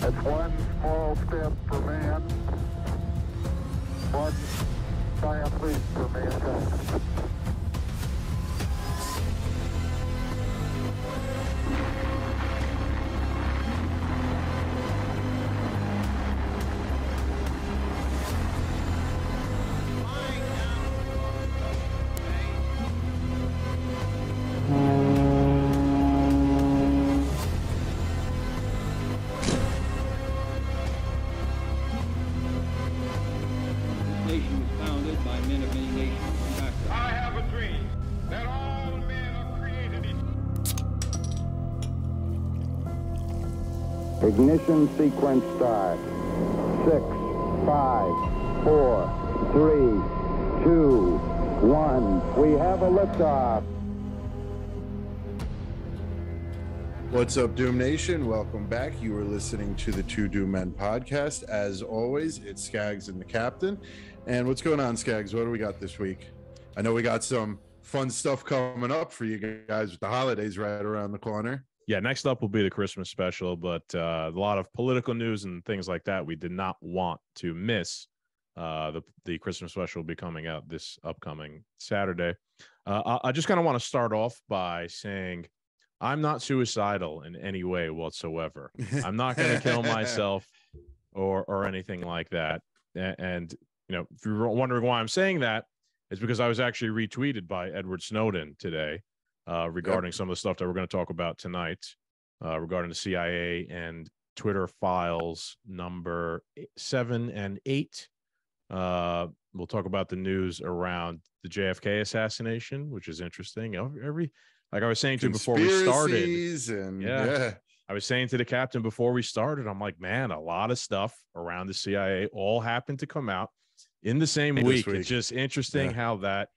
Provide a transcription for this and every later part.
That's one small step for man, one giant leap for mankind. Ignition sequence start. 6, 5, 4, 3, 2, 1. We have a liftoff. What's up, Doom Nation? Welcome back. You are listening to the Two Doom Men podcast. As always, it's Skaggs and the Captain. And what's going on, Skaggs? What do we got this week? I know we got some fun stuff coming up for you guys with the holidays right around the corner. Yeah, next up will be the Christmas special, but a lot of political news and things like that we did not want to miss. The Christmas special will be coming out this upcoming Saturday. I just kind of want to start off by saying I'm not suicidal in any way whatsoever. I'm not going to kill myself or anything like that. And, you know, if you're wondering why I'm saying that, it's because I was actually retweeted by Edward Snowden today. Regarding some of the stuff that we're going to talk about tonight, regarding the CIA and Twitter files number 7 and 8. We'll talk about the news around the JFK assassination, which is interesting. Like I was saying to you before we started, I was saying to the captain before we started, I'm like, man, a lot of stuff around the CIA all happened to come out in the same week. It's just interesting how that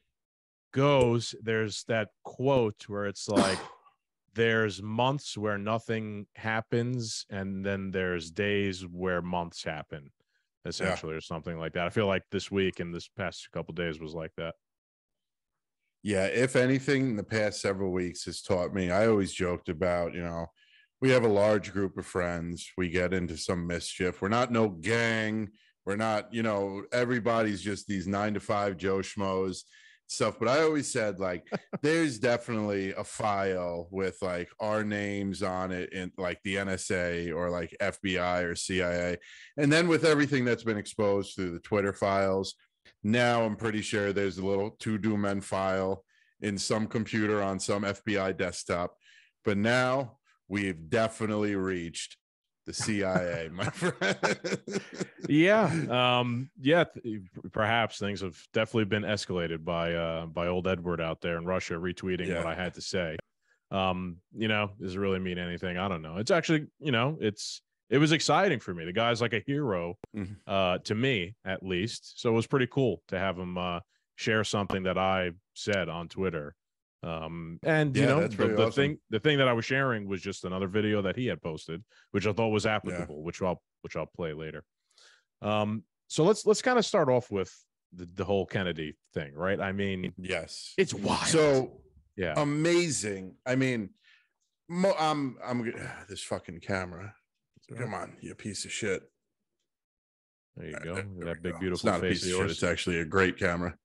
goes. There's that quote where it's like there's months where nothing happens and then there's days where months happen, essentially, or something like that. I feel like this week and this past couple of days was like that. Yeah, if anything, the past several weeks has taught me. I always joked about, you know, we have a large group of friends. We get into some mischief. We're not no gang. We're not, you know, everybody's just these 9-to-5 Joe Schmoes stuff. But I always said, like, there's definitely a file with like our names on it in like the NSA or like FBI or CIA. And then with everything that's been exposed through the Twitter files, now I'm pretty sure there's a little Two Doom Men file in some computer on some FBI desktop. But now we've definitely reached the CIA, my friend. Perhaps things have definitely been escalated by old Edward out there in Russia retweeting what I had to say. You know, does it really mean anything? I don't know. It's actually, you know, it was exciting for me. The guy's like a hero to me, at least. So it was pretty cool to have him share something that I said on Twitter. You know, the thing that I was sharing was just another video that he had posted, which I thought was applicable, which I'll play later. So let's kind of start off with the whole Kennedy thing, right? I mean, yes, it's wild. So amazing. I mean, I'm this fucking camera. Come on, you piece of shit. There you go. That big beautiful it's not face a piece of yours. shit. It's actually a great camera.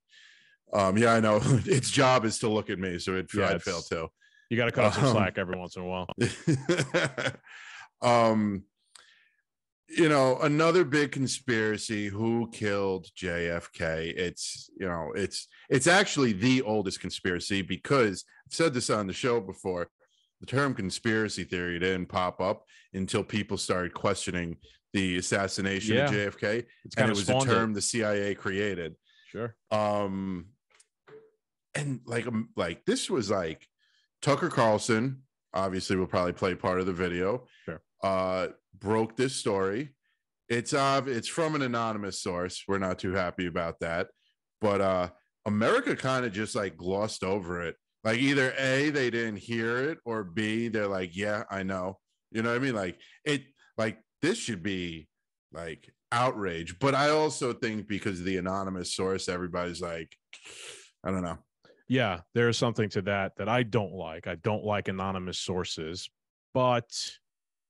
Yeah, I know. Its job is to look at me, so I'd fail too. You got to cut off some slack every once in a while. You know, another big conspiracy: who killed JFK? It's, you know, it's actually the oldest conspiracy, because I've said this on the show before. The term conspiracy theory didn't pop up until people started questioning the assassination of JFK, and it was a term the CIA created. Sure. And like this was like Tucker Carlson, obviously will probably play part of the video. Sure. Broke this story. It's from an anonymous source. We're not too happy about that, but America kind of just like glossed over it. Like either A, they didn't hear it, or B, they're like, yeah, I know. You know what I mean? Like this should be like outrage. But I also think because of the anonymous source, everybody's like, I don't know. Yeah, there's something to that I don't like. I don't like anonymous sources, but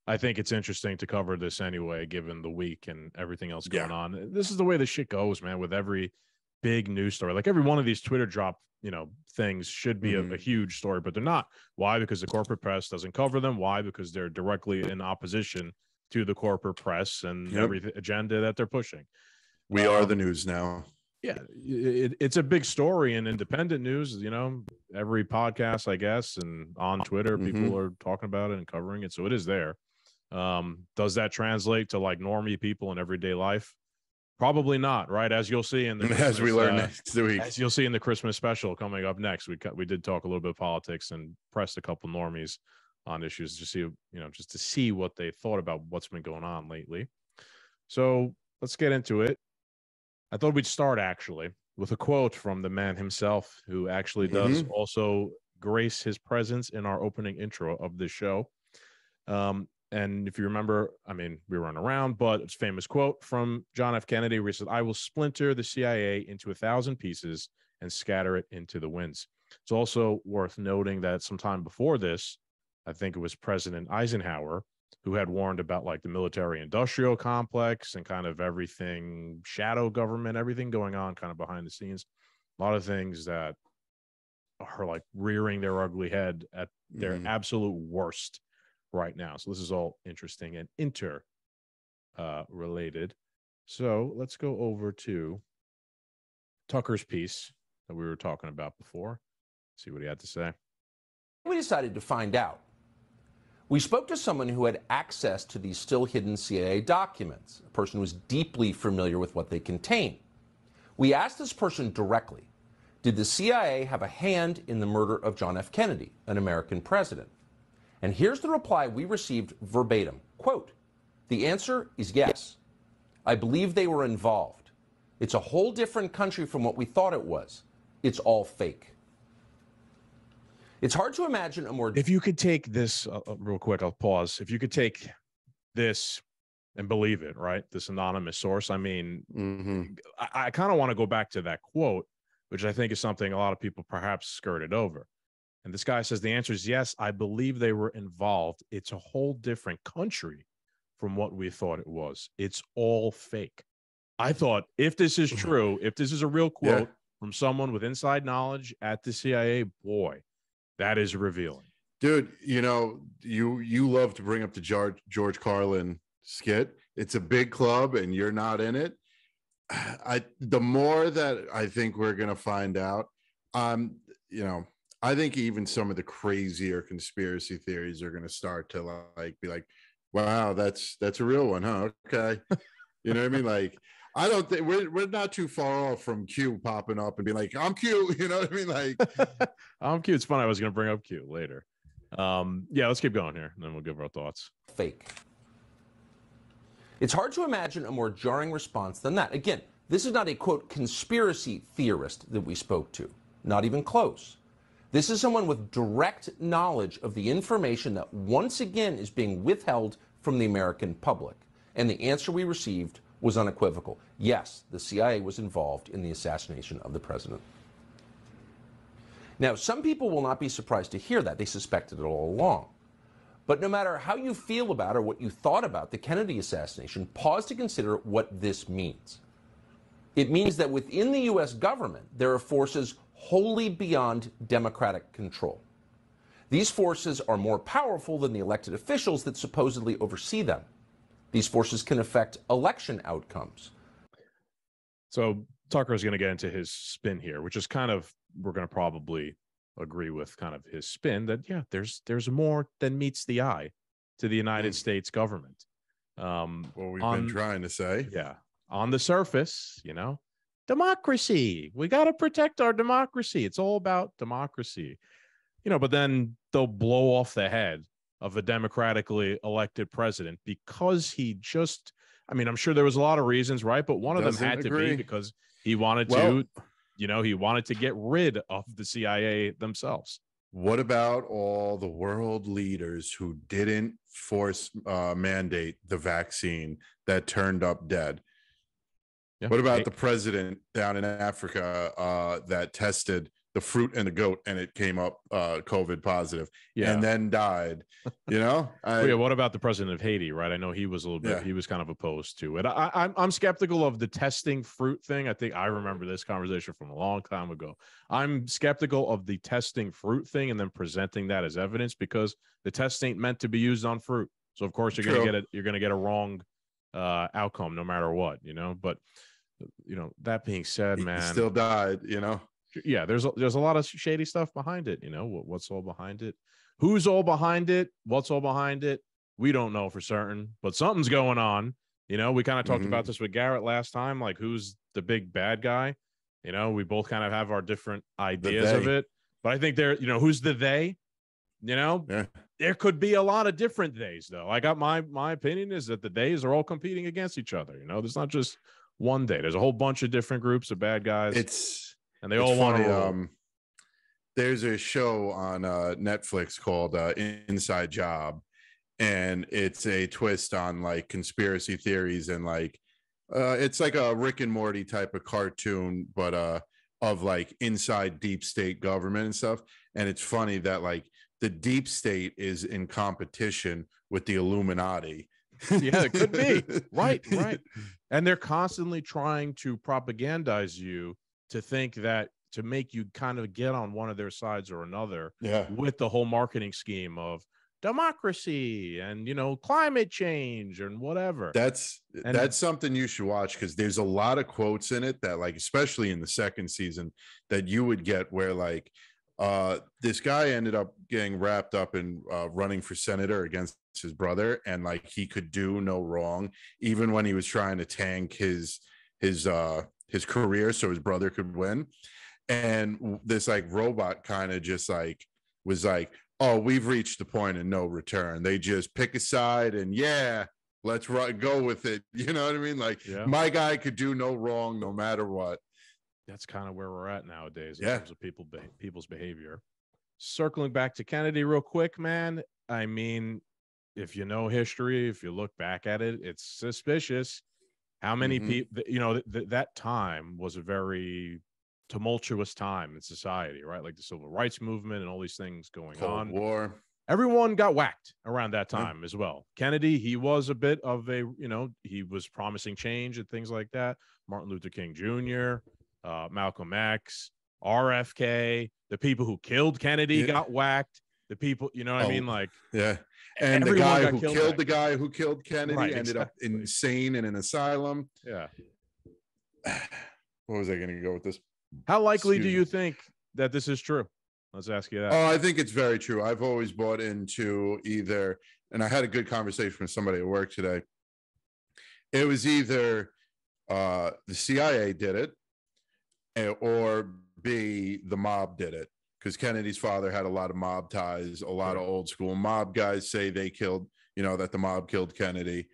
I think it's interesting to cover this anyway, given the week and everything else going on. This is the way the shit goes, man, with every big news story. Like every one of these Twitter drop, things should be a huge story, but they're not. Why? Because the corporate press doesn't cover them. Why? Because they're directly in opposition to the corporate press and every agenda that they're pushing. We are the news now. Yeah, it's a big story in independent news. Every podcast, I guess, and on Twitter, people are talking about it and covering it. So it is there. Does that translate to like normie people in everyday life? Probably not, right? As you'll see in the as we learn next week, as you'll see in the Christmas special coming up next, we did talk a little bit of politics and pressed a couple normies on issues to see, just to see what they thought about what's been going on lately. So let's get into it. I thought we'd start actually with a quote from the man himself, who actually does also grace his presence in our opening intro of this show. And if you remember, we run around, but it's a famous quote from John F. Kennedy where he said, "I will splinter the CIA into 1,000 pieces and scatter it into the winds." It's also worth noting that sometime before this, I think it was President Eisenhower who had warned about like the military industrial complex and kind of everything, shadow government, everything going on kind of behind the scenes. A lot of things that are like rearing their ugly head at their absolute worst right now. So this is all interesting and related. So let's go over to Tucker's piece that we were talking about before. See what he had to say. We decided to find out. We spoke to someone who had access to these still hidden CIA documents, a person who was deeply familiar with what they contain. We asked this person directly, did the CIA have a hand in the murder of John F. Kennedy, an American president? And here's the reply we received verbatim. Quote, "The answer is yes. I believe they were involved. It's a whole different country from what we thought it was. It's all fake." It's hard to imagine a more... If you could take this, real quick, I'll pause. If you could take this and believe it, right? This anonymous source. I kind of want to go back to that quote, which I think is something a lot of people perhaps skirted over. And this guy says the answer is yes, I believe they were involved. It's a whole different country from what we thought it was. It's all fake. I thought if this is true, if this is a real quote from someone with inside knowledge at the CIA, boy, that is revealing. Dude, you love to bring up the George Carlin skit. It's a big club and you're not in it. The more that I think we're going to find out, I think even some of the crazier conspiracy theories are going to start to be like, wow, that's a real one, huh? Okay. You know what I mean? Like, I don't think we're not too far off from Q popping up and being like, I'm Q. You know what I mean? Like, I'm Q. It's funny. I was going to bring up Q later. Let's keep going here and then we'll give our thoughts. Fake. It's hard to imagine a more jarring response than that. Again, this is not a, quote, conspiracy theorist that we spoke to. Not even close. This is someone with direct knowledge of the information that once again is being withheld from the American public. And the answer we received was unequivocal. Yes, the CIA was involved in the assassination of the president. Now, some people will not be surprised to hear that. They suspected it all along. But no matter how you feel about or what you thought about the Kennedy assassination, pause to consider what this means. It means that within the U.S. government, there are forces wholly beyond democratic control. These forces are more powerful than the elected officials that supposedly oversee them. These forces can affect election outcomes. So Tucker is going to get into his spin here, which is kind of, we're going to probably agree with kind of his spin that, there's more than meets the eye to the United States government. What we've been trying to say. Yeah. On the surface, democracy. We got to protect our democracy. It's all about democracy. But then they'll blow off the head of a democratically elected president because he just, I'm sure there was a lot of reasons, right? But one of them had to be because he wanted he wanted to get rid of the CIA themselves. What about all the world leaders who didn't mandate the vaccine that turned up dead? Yeah. What about the president down in Africa that tested the fruit and the goat, and it came up COVID positive, Yeah. and then died. You know, Yeah. What about the president of Haiti? Right. I know he was a little bit. Yeah. He was kind of opposed to it. I'm skeptical of the testing fruit thing. I think I remember this conversation from a long time ago. I'm skeptical of the testing fruit thing and then presenting that as evidence, because the test ain't meant to be used on fruit. So of course you're gonna get a wrong outcome no matter what. You know, but that being said, man, he still died. You know. Yeah, there's a lot of shady stuff behind it. You know, what's all behind it? Who's all behind it? What's all behind it? We don't know for certain, but something's going on. You know, we kind of talked about this with Garrett last time, like who's the big bad guy? You know, we both kind of have our different ideas of it, but I think who's the they? You know, there could be a lot of different theys though. I got my opinion is that the theys are all competing against each other. You know, there's not just one they. There's a whole bunch of different groups of bad guys. And they all want to there's a show on Netflix called Inside Job, and it's a twist on like conspiracy theories, and like it's like a Rick and Morty type of cartoon, but of like inside deep state government and stuff. And it's funny that like the deep state is in competition with the Illuminati. Yeah, it could be. Right. And they're constantly trying to propagandize you to think that, to make you kind of get on one of their sides or another, with the whole marketing scheme of democracy and climate change and whatever. That's something you should watch, because there's a lot of quotes in it that, like, especially in the second season, that you would get where like this guy ended up getting wrapped up in running for senator against his brother, and like he could do no wrong, even when he was trying to tank his career so his brother could win. And this like robot kind of just like was like, oh, we've reached the point of no return. They just pick a side and let's go with it. You know what I mean? Like my guy could do no wrong no matter what. That's kind of where we're at nowadays in terms of people's behavior. Circling back to Kennedy real quick, man. I mean, if you know history, if you look back at it, it's suspicious. How many people, that time was a very tumultuous time in society, right? Like the civil rights movement and all these things going on. Cold War. Everyone got whacked around that time as well. Kennedy, he was a bit of a, he was promising change and things like that. Martin Luther King Jr., Malcolm X, RFK, the people who killed Kennedy got whacked. The people, you know what I mean? Like, and the guy who killed the guy who killed Kennedy ended up insane in an asylum. Yeah. What was I going to go with this? How likely do you think that this is true? Let's ask you that. Oh, I think it's very true. I've always bought into either, and I had a good conversation with somebody at work today. It was either the CIA did it, or B, the mob did it. Because Kennedy's father had a lot of mob ties, a lot of old school mob guys say they killed, that the mob killed Kennedy.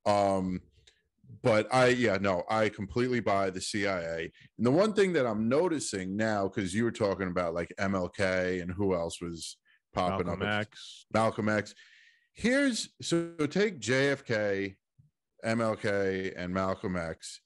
But I completely buy the CIA. And the one thing that I'm noticing now, because you were talking about like MLK and who else was popping up. Malcolm X. So take JFK, MLK, and Malcolm X.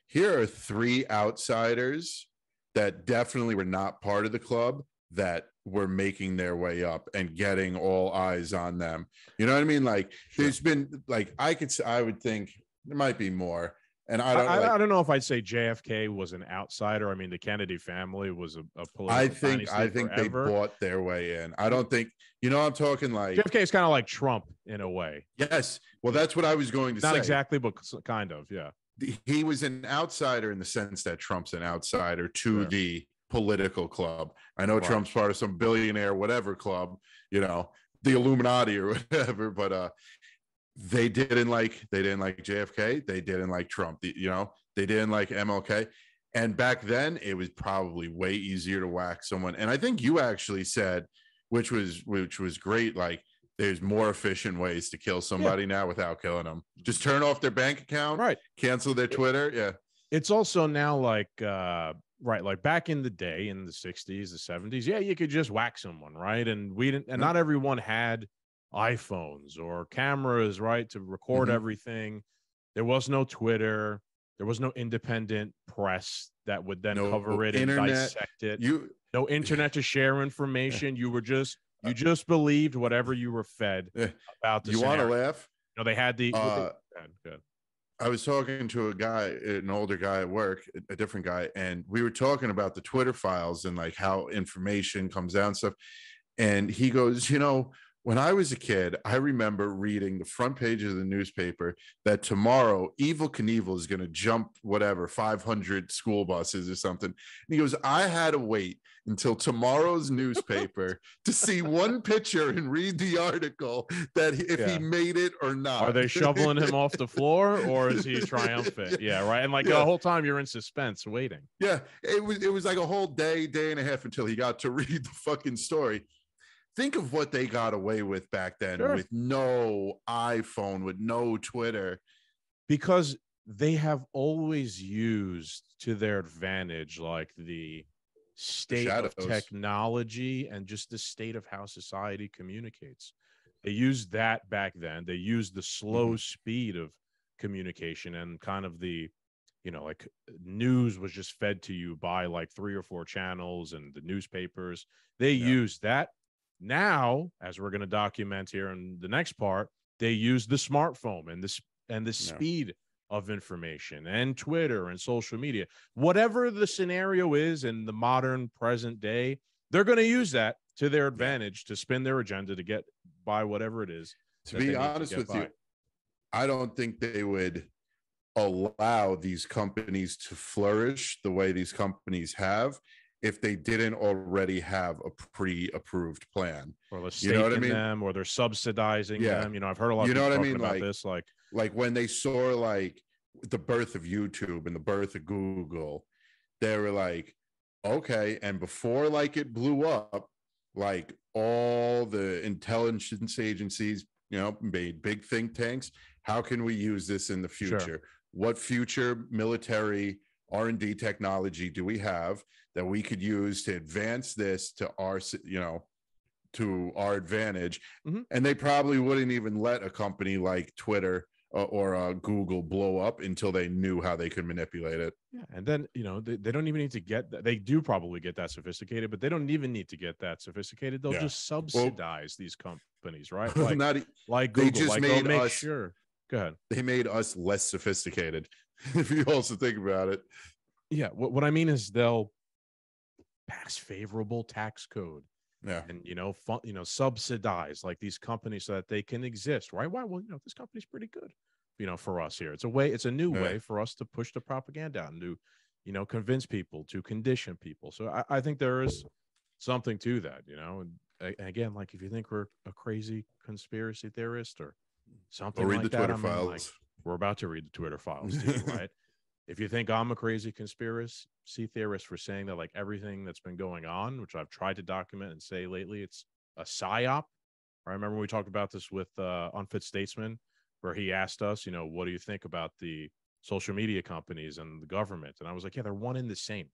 Here are three outsiders that definitely were not part of the club that were making their way up and getting all eyes on them. You know what I mean? Like there's been like, I would think there might be more. And I don't know if I'd say JFK was an outsider. I mean, the Kennedy family was a political I think they bought their way in. I don't think, I'm talking like JFK is kind of like Trump in a way. Yes. Well, that's what I was going to say. Not exactly, but kind of, yeah. He was an outsider in the sense that Trump's an outsider to the political club. I know Trump's part of some billionaire whatever club, the Illuminati or whatever, but they didn't like JFK, they didn't like Trump, they didn't like MLK. And back then it was probably way easier to whack someone. And I think you actually said, which was great, like there's more efficient ways to kill somebody now without killing them. Just turn off their bank account, cancel their Twitter. Yeah. It's also now like, like back in the day, in the 60s, the 70s, you could just whack someone, right? And we didn't, and not everyone had iPhones or cameras, to record everything. There was no Twitter. There was no independent press that would then cover it and dissect it. No internet to share information. You just believed whatever you were fed about the You want to scenario. laugh? No, they had the. Good. I was talking to a guy, an older guy at work, a different guy, and we were talking about the Twitter files and like how information comes out and stuff. And he goes, when I was a kid, I remember reading the front page of the newspaper that tomorrow Evel Knievel is going to jump 500 school buses or something. And he goes, I had to wait until tomorrow's newspaper to see one picture and read the article that if he made it or not. Are they shoveling him off the floor or is he triumphant? Yeah, right. And the whole time you're in suspense waiting. Yeah, it was like a whole day and a half until he got to read the fucking story. Think of what they got away with back then with no iPhone, with no Twitter. Because they have always used to their advantage, like the state of technology and just the state of how society communicates. They used that back then. They used the slow speed of communication and kind of the, news was just fed to you by like 3 or 4 channels and the newspapers. They used that. Now, as we're going to document here in the next part, they use the smartphone and the speed of information and Twitter and social media. Whatever the scenario is in the modern present day, they're going to use that to their advantage to spin their agenda to get by whatever it is. To be honest with you, I don't think they would allow these companies to flourish the way these companies have if they didn't already have a pre-approved plan, or they're staking them, or they're subsidizing them. I've heard a lot of people talking about this, like when they saw like the birth of YouTube and the birth of Google, they were like, okay, and before like it blew up, like all the intelligence agencies, made big think tanks. How can we use this in the future? Sure. What future military R&D technology do we have that we could use to advance this to our, to our advantage? And they probably wouldn't even let a company like Twitter or Google blow up until they knew how they could manipulate it. Yeah, and then they don't even need to get that. They do probably get that sophisticated, but they don't even need to get that sophisticated. They'll just subsidize these companies, right? Like Google. They just made us. Sure. Go ahead. They made us less sophisticated. If you also think about it. Yeah, what I mean is they'll pass favorable tax code. Yeah. And subsidize like these companies so that they can exist, right? Why? Well, this company's pretty good, for us here. It's a new way for us to push the propaganda out and to, convince people, to condition people. So I think there is something to that, and again, like if you think we're a crazy conspiracy theorist or something like that, Twitter files. We're about to read the Twitter files too, right? If you think I'm a crazy conspiracy theorist for saying that like everything that's been going on, which I've tried to document and say lately, it's a Psy-op. I remember we talked about this with Unfit Statesman, where he asked us, what do you think about the social media companies and the government? And I was like, yeah, they're one and the same.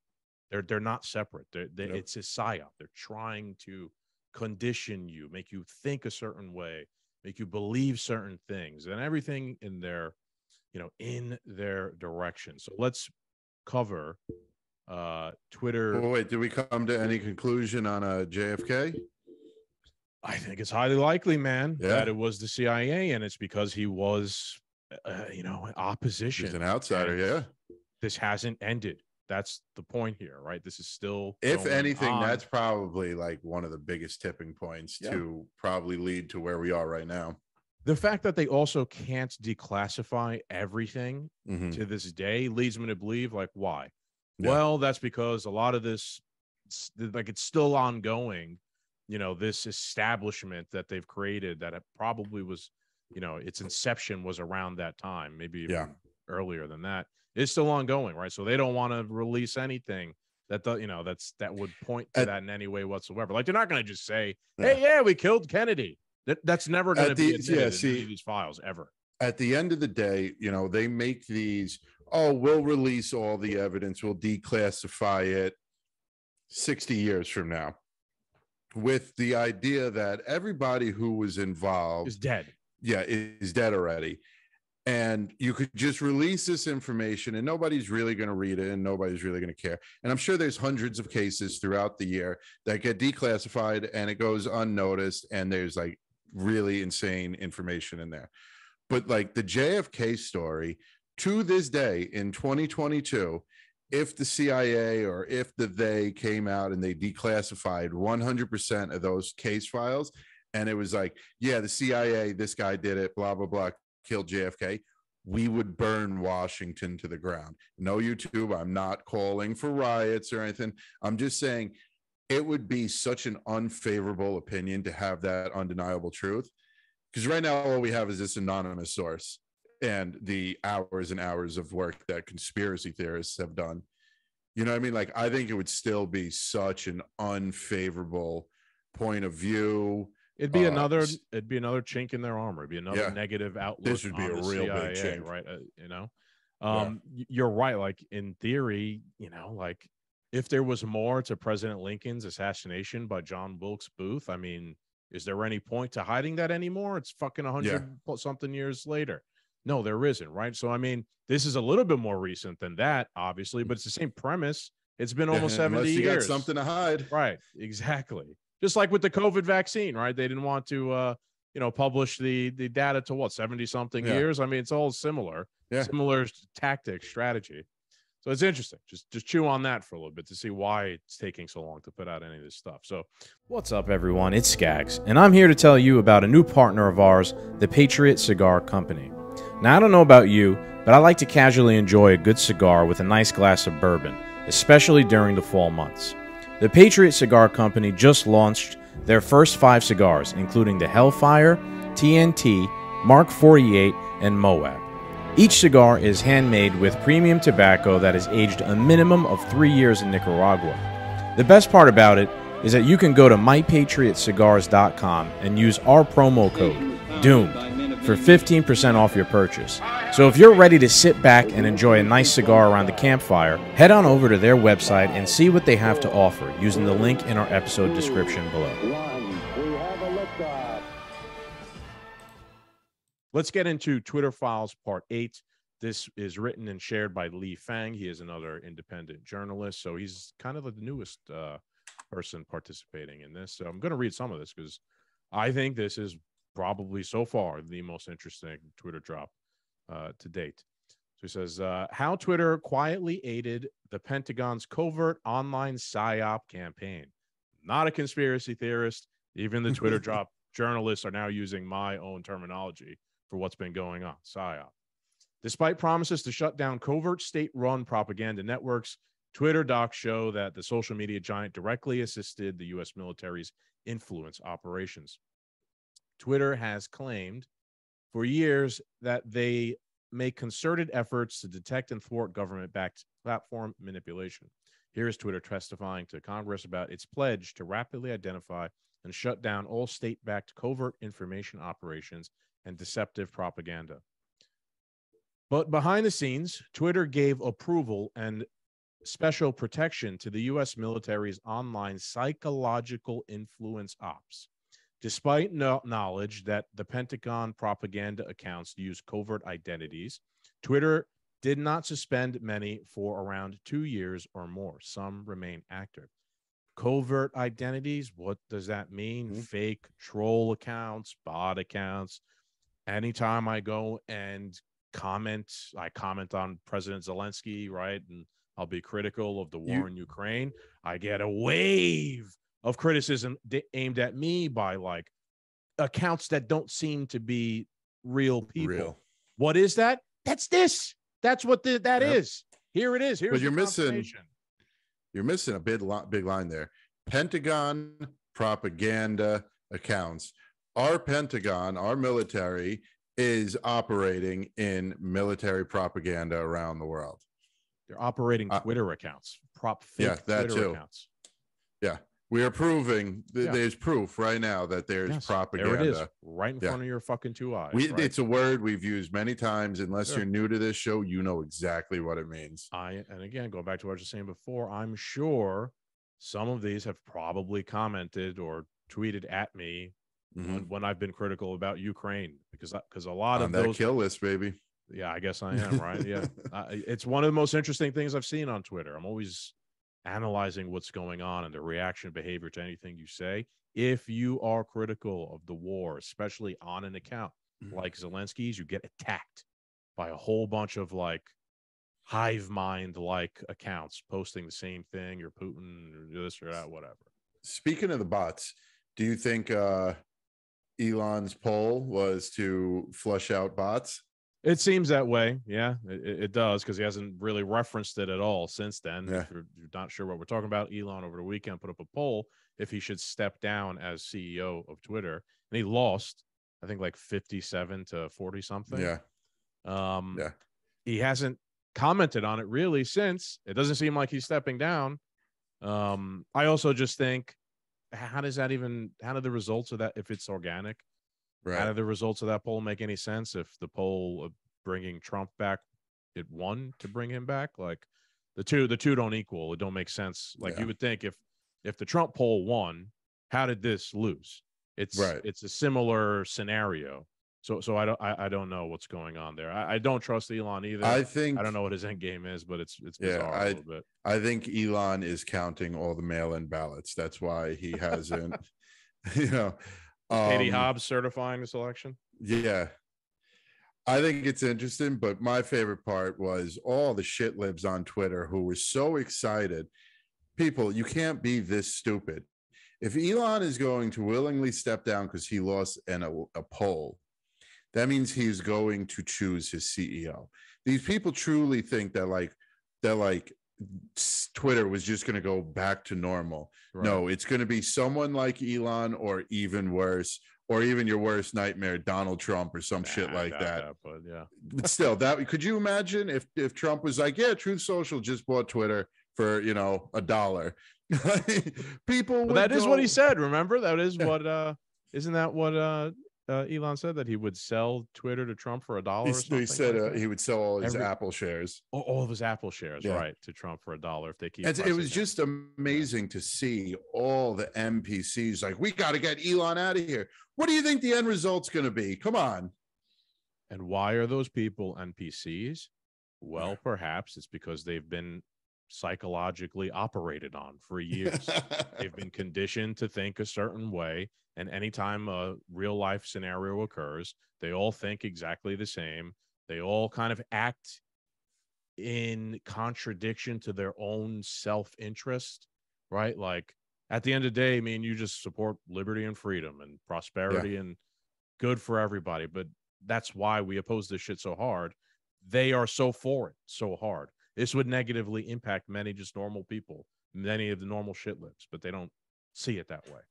They're not separate. It's a Psy-op. They're trying to condition you, make you think a certain way, make you believe certain things, and everything in their direction. So let's cover Twitter. Oh, wait, did we come to any conclusion on JFK? I think it's highly likely, man, that it was the CIA, and it's because he was, opposition. He's an outsider, This hasn't ended. That's the point here, right? This is still, if anything, that's probably like one of the biggest tipping points to probably lead to where we are right now. The fact that they also can't declassify everything to this day leads me to believe, like, why? Yeah. Well, that's because a lot of this, like, it's still ongoing. This establishment that they've created that it probably was, its inception was around that time, maybe even earlier than that. It's still ongoing, right? So they don't want to release anything that that would point to that in any way whatsoever. Like, they're not going to just say, "Hey, we killed Kennedy." That's never going to be admitted in any of these files ever. At the end of the day, they make these. Oh, we'll release all the evidence. We'll declassify it 60 years from now, with the idea that everybody who was involved is dead. Yeah, is dead already. And you could just release this information and nobody's really going to read it and nobody's really going to care. And I'm sure there's hundreds of cases throughout the year that get declassified and it goes unnoticed. And there's like really insane information in there. But like the JFK story to this day in 2022, if the CIA or if they came out and they declassified 100% of those case files, and it was like, yeah, the CIA, this guy did it, blah, blah, blah, killed JFK, we would burn Washington to the ground. No, YouTube, I'm not calling for riots or anything. I'm just saying it would be such an unfavorable opinion to have that undeniable truth. Because right now, all we have is this anonymous source and the hours and hours of work that conspiracy theorists have done. You know what I mean? Like, I think it would still be such an unfavorable point of view. It'd be another chink in their armor. It'd be another negative outlook. This would be a real CIA, big chink, right? You're right. Like in theory, like if there was more to President Lincoln's assassination by John Wilkes Booth, I mean, is there any point to hiding that anymore? It's fucking 100 something years later. No, there isn't, right? So, I mean, this is a little bit more recent than that, obviously, but it's the same premise. It's been almost 70 years. Unless you got something to hide. Right, exactly. Just like with the COVID vaccine, right? They didn't want to, publish the data to 70-something years. I mean, it's all similar tactic, strategy. So it's interesting. Just chew on that for a little bit to see why it's taking so long to put out any of this stuff. So, what's up, everyone? It's Skaggs, and I'm here to tell you about a new partner of ours, the Patriot Cigar Company. Now, I don't know about you, but I like to casually enjoy a good cigar with a nice glass of bourbon, especially during the fall months. The Patriot Cigar Company just launched their first 5 cigars, including the Hellfire, TNT, Mark 48, and Moab. Each cigar is handmade with premium tobacco that is aged a minimum of 3 years in Nicaragua. The best part about it is that you can go to mypatriotcigars.com and use our promo code DOOMED for 15% off your purchase. So if you're ready to sit back and enjoy a nice cigar around the campfire, head on over to their website and see what they have to offer using the link in our episode description below. Let's get into Twitter Files Part 8. This is written and shared by Lee Fang. He is another independent journalist, so he's kind of the newest person participating in this. So I'm going to read some of this because I think this is probably so far the most interesting Twitter drop to date. So he says, how Twitter quietly aided the Pentagon's covert online Psy-op campaign. Not a conspiracy theorist. Even the Twitter drop journalists are now using my own terminology for what's been going on, Psy-op. Despite promises to shut down covert state-run propaganda networks, Twitter docs show that the social media giant directly assisted the U.S. military's influence operations. Twitter has claimed for years that they make concerted efforts to detect and thwart government-backed platform manipulation. Here is Twitter testifying to Congress about its pledge to rapidly identify and shut down all state-backed covert information operations and deceptive propaganda. But behind the scenes, Twitter gave approval and special protection to the U.S. military's online psychological influence ops. Despite knowledge that the Pentagon propaganda accounts use covert identities, Twitter did not suspend many for around 2 years or more. Some remain active. Covert identities, what does that mean? Fake troll accounts, bot accounts. Anytime I go and I comment on President Zelensky, right? And I'll be critical of the war in Ukraine. I get a wave of criticism aimed at me by like accounts that don't seem to be real people. What is that? That's this. That's what that is. Here it is. Here's you're missing a big line there. Pentagon propaganda accounts. Our Pentagon, our military is operating in military propaganda around the world. They're operating Twitter accounts, fake Twitter accounts. Yeah. We are proving there's proof right now that there's propaganda. There it is, right in front of your fucking 2 eyes. It's a word we've used many times. Unless you're new to this show, you know exactly what it means. And again, going back to what I was saying before, I'm sure some of these have probably commented or tweeted at me when I've been critical about Ukraine, because a lot of those kill list, baby. Yeah, I guess I am, right? Yeah. It's one of the most interesting things I've seen on Twitter. I'm always analyzing what's going on and the reaction behavior to anything you say. If you are critical of the war, especially on an account like Zelensky's, you get attacked by a whole bunch of like hive mind like accounts posting the same thing, or Putin or this or that, whatever. Speaking of the bots, do you think Elon's poll was to flush out bots? It seems that way. Yeah, it does, because he hasn't really referenced it at all since then. Yeah. If you're not sure what we're talking about, Elon over the weekend put up a poll if he should step down as CEO of Twitter, and he lost, I think, like 57 to 40 something. Yeah. Yeah. He hasn't commented on it really since. It doesn't seem like he's stepping down. I also just think, how do the results of that, if it's organic, Right. how do the results of that poll make any sense? If the poll of bringing Trump back, it won to bring him back, like the two don't equal. It don't make sense. Like you would think if the Trump poll won, how did this lose? It's a similar scenario. So I don't know what's going on there. I don't trust Elon either. I don't know what his end game is, but it's bizarre a little bit. I think Elon is counting all the mail-in ballots. That's why he hasn't, Katie Hobbs certifying the selection. Yeah. I think it's interesting, but my favorite part was all the shit libs on Twitter who were so excited. People, you can't be this stupid. If Elon is going to willingly step down because he lost a poll, that means he's going to choose his CEO. These people truly think that Twitter was just going to go back to normal. Right. No, it's going to be someone like Elon, or even worse, or even your worst nightmare, Donald Trump or some shit like that. But yeah, but still, could you imagine if Trump was like, yeah, Truth Social just bought Twitter for $1? People would that is what he said. Remember, that is what isn't that what Elon said, that he would sell Twitter to Trump for $1? He said he would sell all his Apple shares. All of his Apple shares, right, to Trump for $1 if they keep. It was just amazing to see all the NPCs like, we got to get Elon out of here. What do you think the end result's going to be? Come on. And why are those people NPCs? Well, perhaps it's because they've been psychologically operated on for years. They've been conditioned to think a certain way, and anytime a real life scenario occurs, they all think exactly the same. They all kind of act in contradiction to their own self-interest, right? Like, at the end of the day, I mean, you just support liberty and freedom and prosperity and good for everybody, but that's why we oppose this shit so hard. They are so for it so hard. This would negatively impact many just normal people, many of the normal shit libs, but they don't see it that way.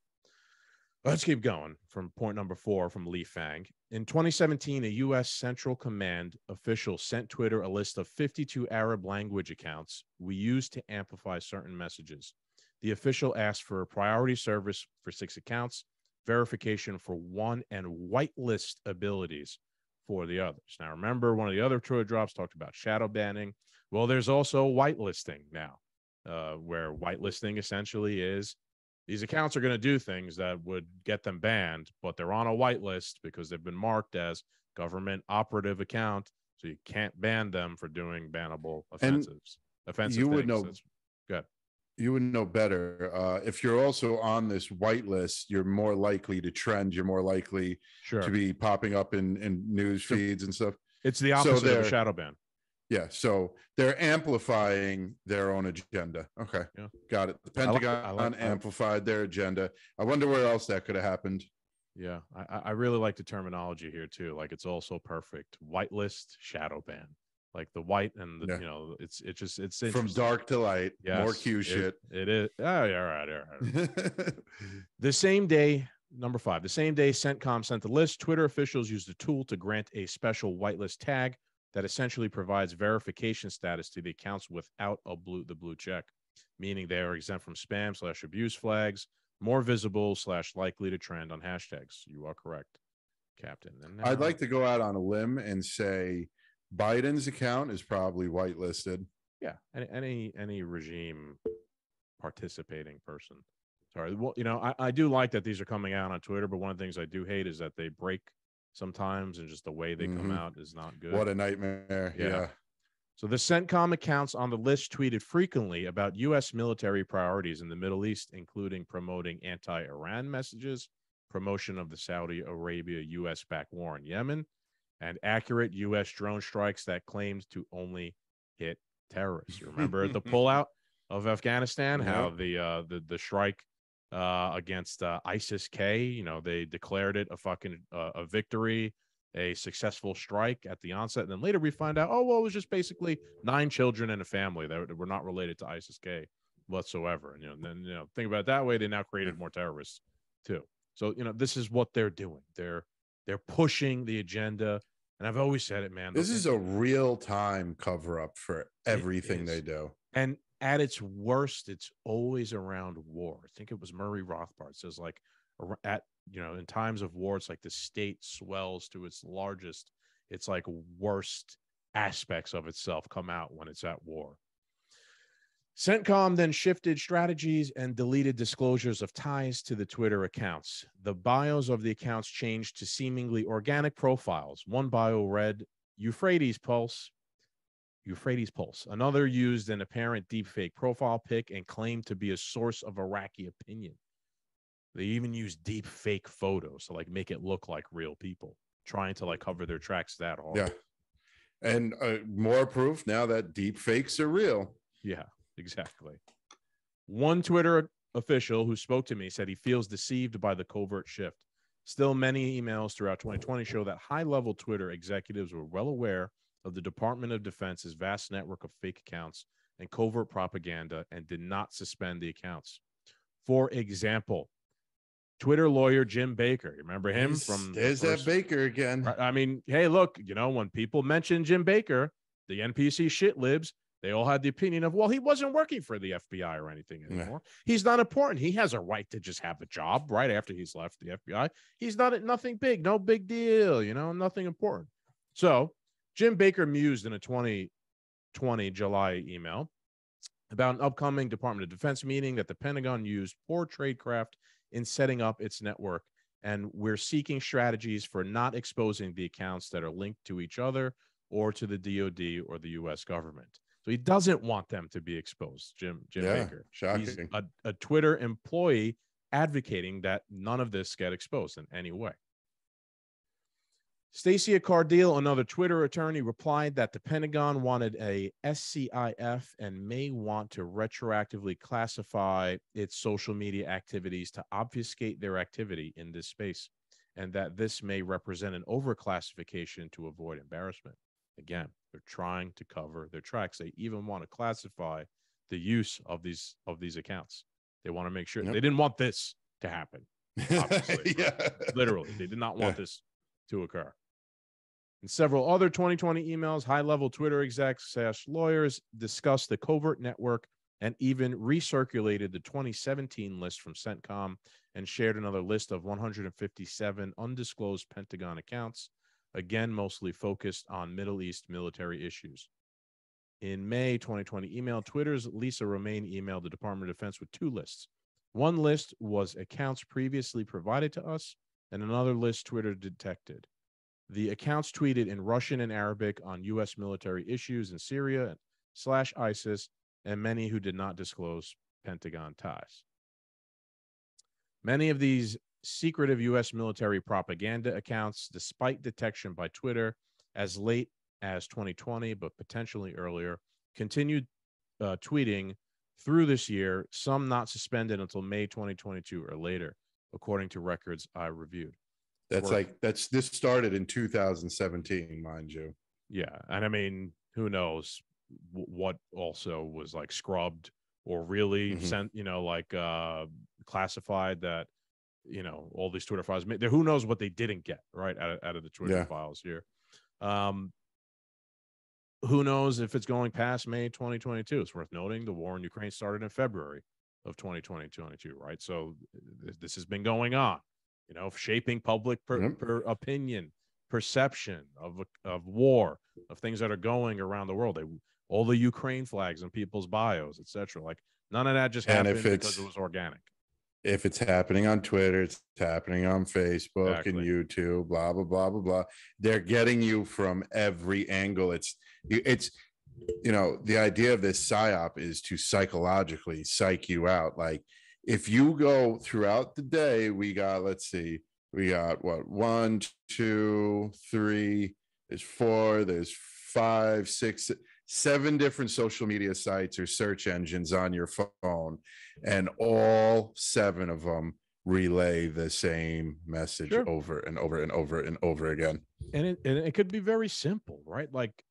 Let's keep going from point number 4 from Lee Fang. In 2017, a U.S. Central Command official sent Twitter a list of 52 Arab language accounts we used to amplify certain messages. The official asked for a priority service for 6 accounts, verification for 1, and whitelist abilities for the others. Now, remember, one of the other Twitter drops talked about shadow banning. Well, there's also whitelisting now, where whitelisting essentially is these accounts are going to do things that would get them banned, but they're on a whitelist because they've been marked as government operative account, so you can't ban them for doing bannable offensives. You would know. Good. You would know better. If you're also on this whitelist, you're more likely to trend. You're more likely to be popping up in news feeds and stuff. It's the opposite of a shadow ban. Yeah, so they're amplifying their own agenda. Okay, got it. The Pentagon amplified their agenda. I wonder where else that could have happened. Yeah, I really like the terminology here too. Like, it's also perfect. Whitelist, shadow ban. Like the white and the, it's from dark to light. Yes, more Q shit. It is. Oh, yeah, all right. The same day, number 5, the same day CENTCOM sent the list, Twitter officials used a tool to grant a special whitelist tag that essentially provides verification status to the accounts without the blue check, meaning they are exempt from spam/abuse flags, more visible / likely to trend on hashtags. You are correct, Captain. And now, I'd like to go out on a limb and say Biden's account is probably whitelisted. Yeah, any regime participating person. Sorry, well, I do like that these are coming out on Twitter, but one of the things I do hate is that they break sometimes, and just the way they come out is not good. What a nightmare. Yeah. So the CENTCOM accounts on the list tweeted frequently about U.S. military priorities in the Middle East, including promoting anti-Iran messages, promotion of the Saudi Arabia U.S.-backed war in Yemen, and accurate U.S. drone strikes that claimed to only hit terrorists. You remember the pullout of Afghanistan, how the strike against ISIS-K, they declared it a victory, a successful strike at the onset, and then later we find out, it was just basically 9 children and a family that were not related to ISIS-K whatsoever. And then think about it that way, they now created more terrorists too. So this is what they're doing. They're pushing the agenda, and I've always said it, man. This is a real-time cover-up for everything they do. And at its worst, it's always around war. I think it was Murray Rothbard says, like, in times of war, it's like the state swells to its largest. It's like worst aspects of itself come out when it's at war. CENTCOM then shifted strategies and deleted disclosures of ties to the Twitter accounts. The bios of the accounts changed to seemingly organic profiles. One bio read Euphrates Pulse. Another used an apparent deepfake profile pic and claimed to be a source of Iraqi opinion. They even use deepfake photos to make it look like real people, trying to cover their tracks that hard. Yeah. And more proof now that deepfakes are real. Yeah. Exactly. One Twitter official who spoke to me said he feels deceived by the covert shift. Still, many emails throughout 2020 show that high-level Twitter executives were well aware of the Department of Defense's vast network of fake accounts and covert propaganda and did not suspend the accounts. For example, Twitter lawyer Jim Baker, you remember him There's that Baker again. I mean, hey, look, when people mention Jim Baker, the NPC shit libs, they all had the opinion of, he wasn't working for the FBI or anything anymore. Yeah. He's not important. He has a right to just have a job right after he's left the FBI. He's nothing big, no big deal, nothing important. So Jim Baker mused in a 2020 July email about an upcoming Department of Defense meeting that the Pentagon used poor tradecraft in setting up its network. And we're seeking strategies for not exposing the accounts that are linked to each other or to the DOD or the U.S. government. So he doesn't want them to be exposed, Jim Baker. Shocking. He's a Twitter employee advocating that none of this get exposed in any way. Stacia Cardile, another Twitter attorney, replied that the Pentagon wanted a SCIF and may want to retroactively classify its social media activities to obfuscate their activity in this space, and that this may represent an overclassification to avoid embarrassment. Again, they're trying to cover their tracks. They even want to classify the use of these accounts. They want to make sure they didn't want this to happen. Obviously, literally, they did not want this to occur. In several other 2020 emails, high-level Twitter execs / lawyers discussed the covert network and even recirculated the 2017 list from CENTCOM and shared another list of 157 undisclosed Pentagon accounts, again, mostly focused on Middle East military issues. In May 2020 email, Twitter's Lisa Romaine emailed the Department of Defense with 2 lists. One list was accounts previously provided to us, and another list Twitter detected. The accounts tweeted in Russian and Arabic on U.S. military issues in Syria / ISIS, and many who did not disclose Pentagon ties. Many of these secretive U.S. military propaganda accounts, despite detection by Twitter as late as 2020, but potentially earlier, continued tweeting through this year, some not suspended until May 2022 or later, according to records I reviewed. This started in 2017, mind you. Yeah. And I mean, who knows what also was scrubbed or really sent, classified that, all these Twitter files. Who knows what they didn't get right out of the Twitter files here. Who knows if it's going past May 2022? It's worth noting the war in Ukraine started in February of 2022, right? So this has been going on, shaping public opinion, perception of war, of things that are going around the world. All the Ukraine flags in people's bios, etc. None of that just happened because it was organic. if it's happening on Twitter, it's happening on Facebook and Exactly. YouTube, blah, blah, blah, blah, blah. They're getting you from every angle. It's, the idea of this psyop is to psychologically psych you out. Like, if you go throughout the day, we got what, 1, 2, 3, there's 4, there's 5, 6, 7 different social media sites or search engines on your phone, and all 7 of them relay the same message Sure. over and over and over and over again. And it could be very simple, right? Like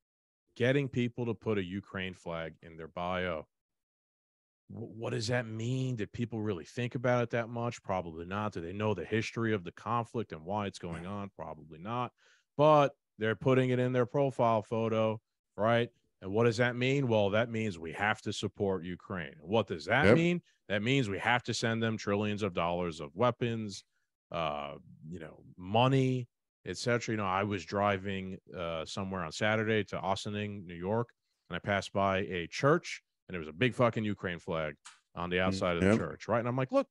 getting people to put a Ukraine flag in their bio. What does that mean? Did people really think about it that much? Probably not. Do they know the history of the conflict and why it's going on? Probably not. But they're putting it in their profile photo, right? And what does that mean? Well, that means we have to support Ukraine. What does that mean? That means we have to send them trillions of dollars of weapons, money, etc. I was driving somewhere on Saturday to Ossining, New York, and I passed by a church, and there was a big fucking Ukraine flag on the outside of the church, right? And I'm like, look,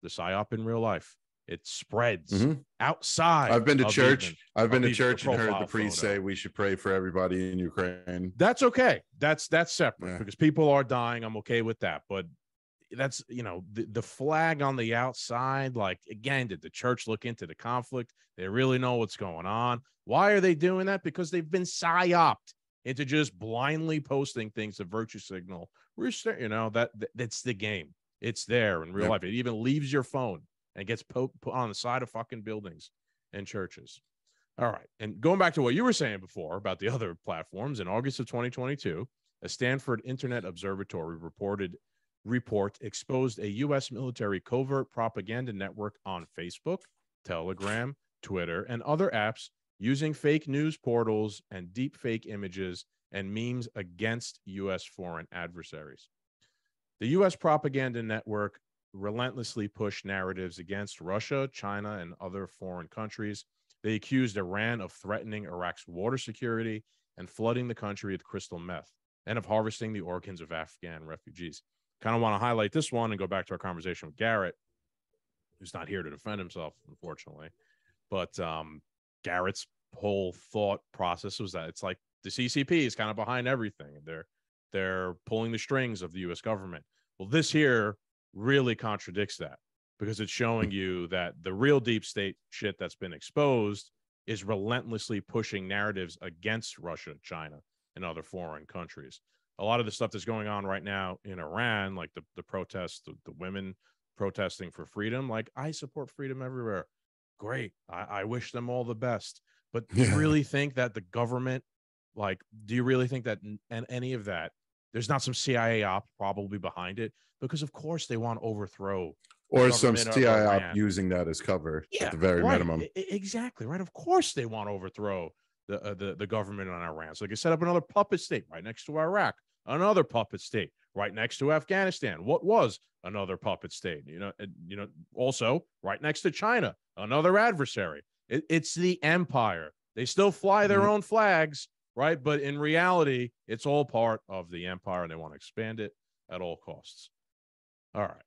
the psyop in real life. It spreads outside. I've been to church. I've been to the church and heard the profile priest photo. say we should pray for everybody in Ukraine. That's okay. That's separate Yeah. because people are dying. I'm okay with that. But that's, the flag on the outside, like, again, did the church look into the conflict? They really know what's going on. Why are they doing that? Because they've been psyoped into just blindly posting things to virtue signal. That's the game. It's there in real life. It even leaves your phone and gets put on the side of fucking buildings and churches. All right. And going back to what you were saying before about the other platforms, in August of 2022, a Stanford Internet Observatory report exposed a U.S. military covert propaganda network on Facebook, Telegram, Twitter, and other apps using fake news portals and deep fake images and memes against U.S. foreign adversaries. The U.S. propaganda network relentlessly pushed narratives against Russia, China, and other foreign countries. They accused Iran of threatening Iraq's water security and flooding the country with crystal meth, and of harvesting the organs of Afghan refugees. Kind of want to highlight this one and go back to our conversation with Garrett, who's not here to defend himself, unfortunately. But Garrett's whole thought process was that it's like the CCP is kind of behind everything, and they're pulling the strings of the U.S. government. Well, this here really contradicts that, because it's showing you that the real deep state shit that's been exposed is relentlessly pushing narratives against Russia, China, and other foreign countries. A lot of the stuff that's going on right now in Iran, like the protests, the women protesting for freedom, like, I support freedom everywhere. Great. I wish them all the best. But do you really think that the government, do you really think that and any of that, there's not some CIA op probably behind it? Because of course they want to overthrow, or some CIA op using that as cover, at the very minimum. Exactly right. Of course they want to overthrow the government on Iran, so they can set up another puppet state right next to Iraq, another puppet state right next to Afghanistan, what was another puppet state, also right next to China, another adversary. It's the empire. They still fly their own flags, right? But in reality, it's all part of the empire, and they want to expand it at all costs. All right.